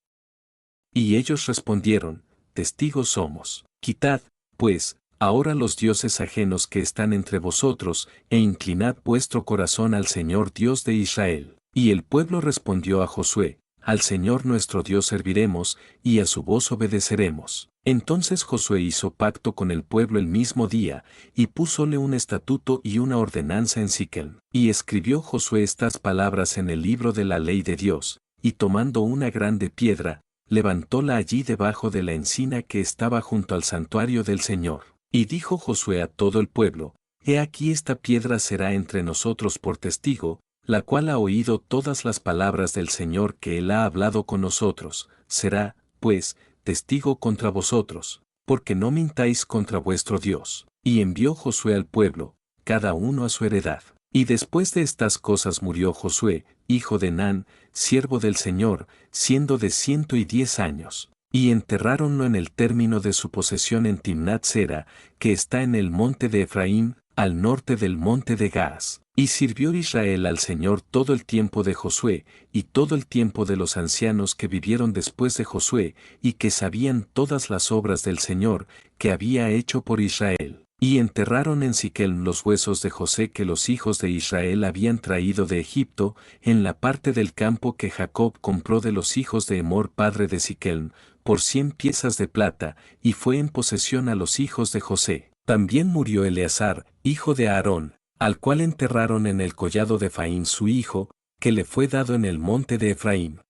Y ellos respondieron, testigos somos. Quitad, pues, ahora los dioses ajenos que están entre vosotros, e inclinad vuestro corazón al Señor Dios de Israel. Y el pueblo respondió a Josué, al Señor nuestro Dios serviremos, y a su voz obedeceremos. Entonces Josué hizo pacto con el pueblo el mismo día, y púsole un estatuto y una ordenanza en Siquem. Y escribió Josué estas palabras en el libro de la ley de Dios, y tomando una grande piedra, levantóla allí debajo de la encina que estaba junto al santuario del Señor. Y dijo Josué a todo el pueblo, he aquí esta piedra será entre nosotros por testigo, la cual ha oído todas las palabras del Señor que Él ha hablado con nosotros, será, pues, testigo contra vosotros, porque no mintáis contra vuestro Dios. Y envió Josué al pueblo, cada uno a su heredad. Y después de estas cosas murió Josué, hijo de Nun, siervo del Señor, siendo de 110 años. Y enterráronlo en el término de su posesión en Timnat Sera, que está en el monte de Efraín, al norte del monte de Gaas. Y sirvió Israel al Señor todo el tiempo de Josué, y todo el tiempo de los ancianos que vivieron después de Josué, y que sabían todas las obras del Señor, que había hecho por Israel. Y enterraron en Siquem los huesos de José que los hijos de Israel habían traído de Egipto, en la parte del campo que Jacob compró de los hijos de Emor padre de Siquem, por 100 piezas de plata, y fue en posesión a los hijos de José. También murió Eleazar, hijo de Aarón, al cual enterraron en el collado de Efraín su hijo, que le fue dado en el monte de Efraín.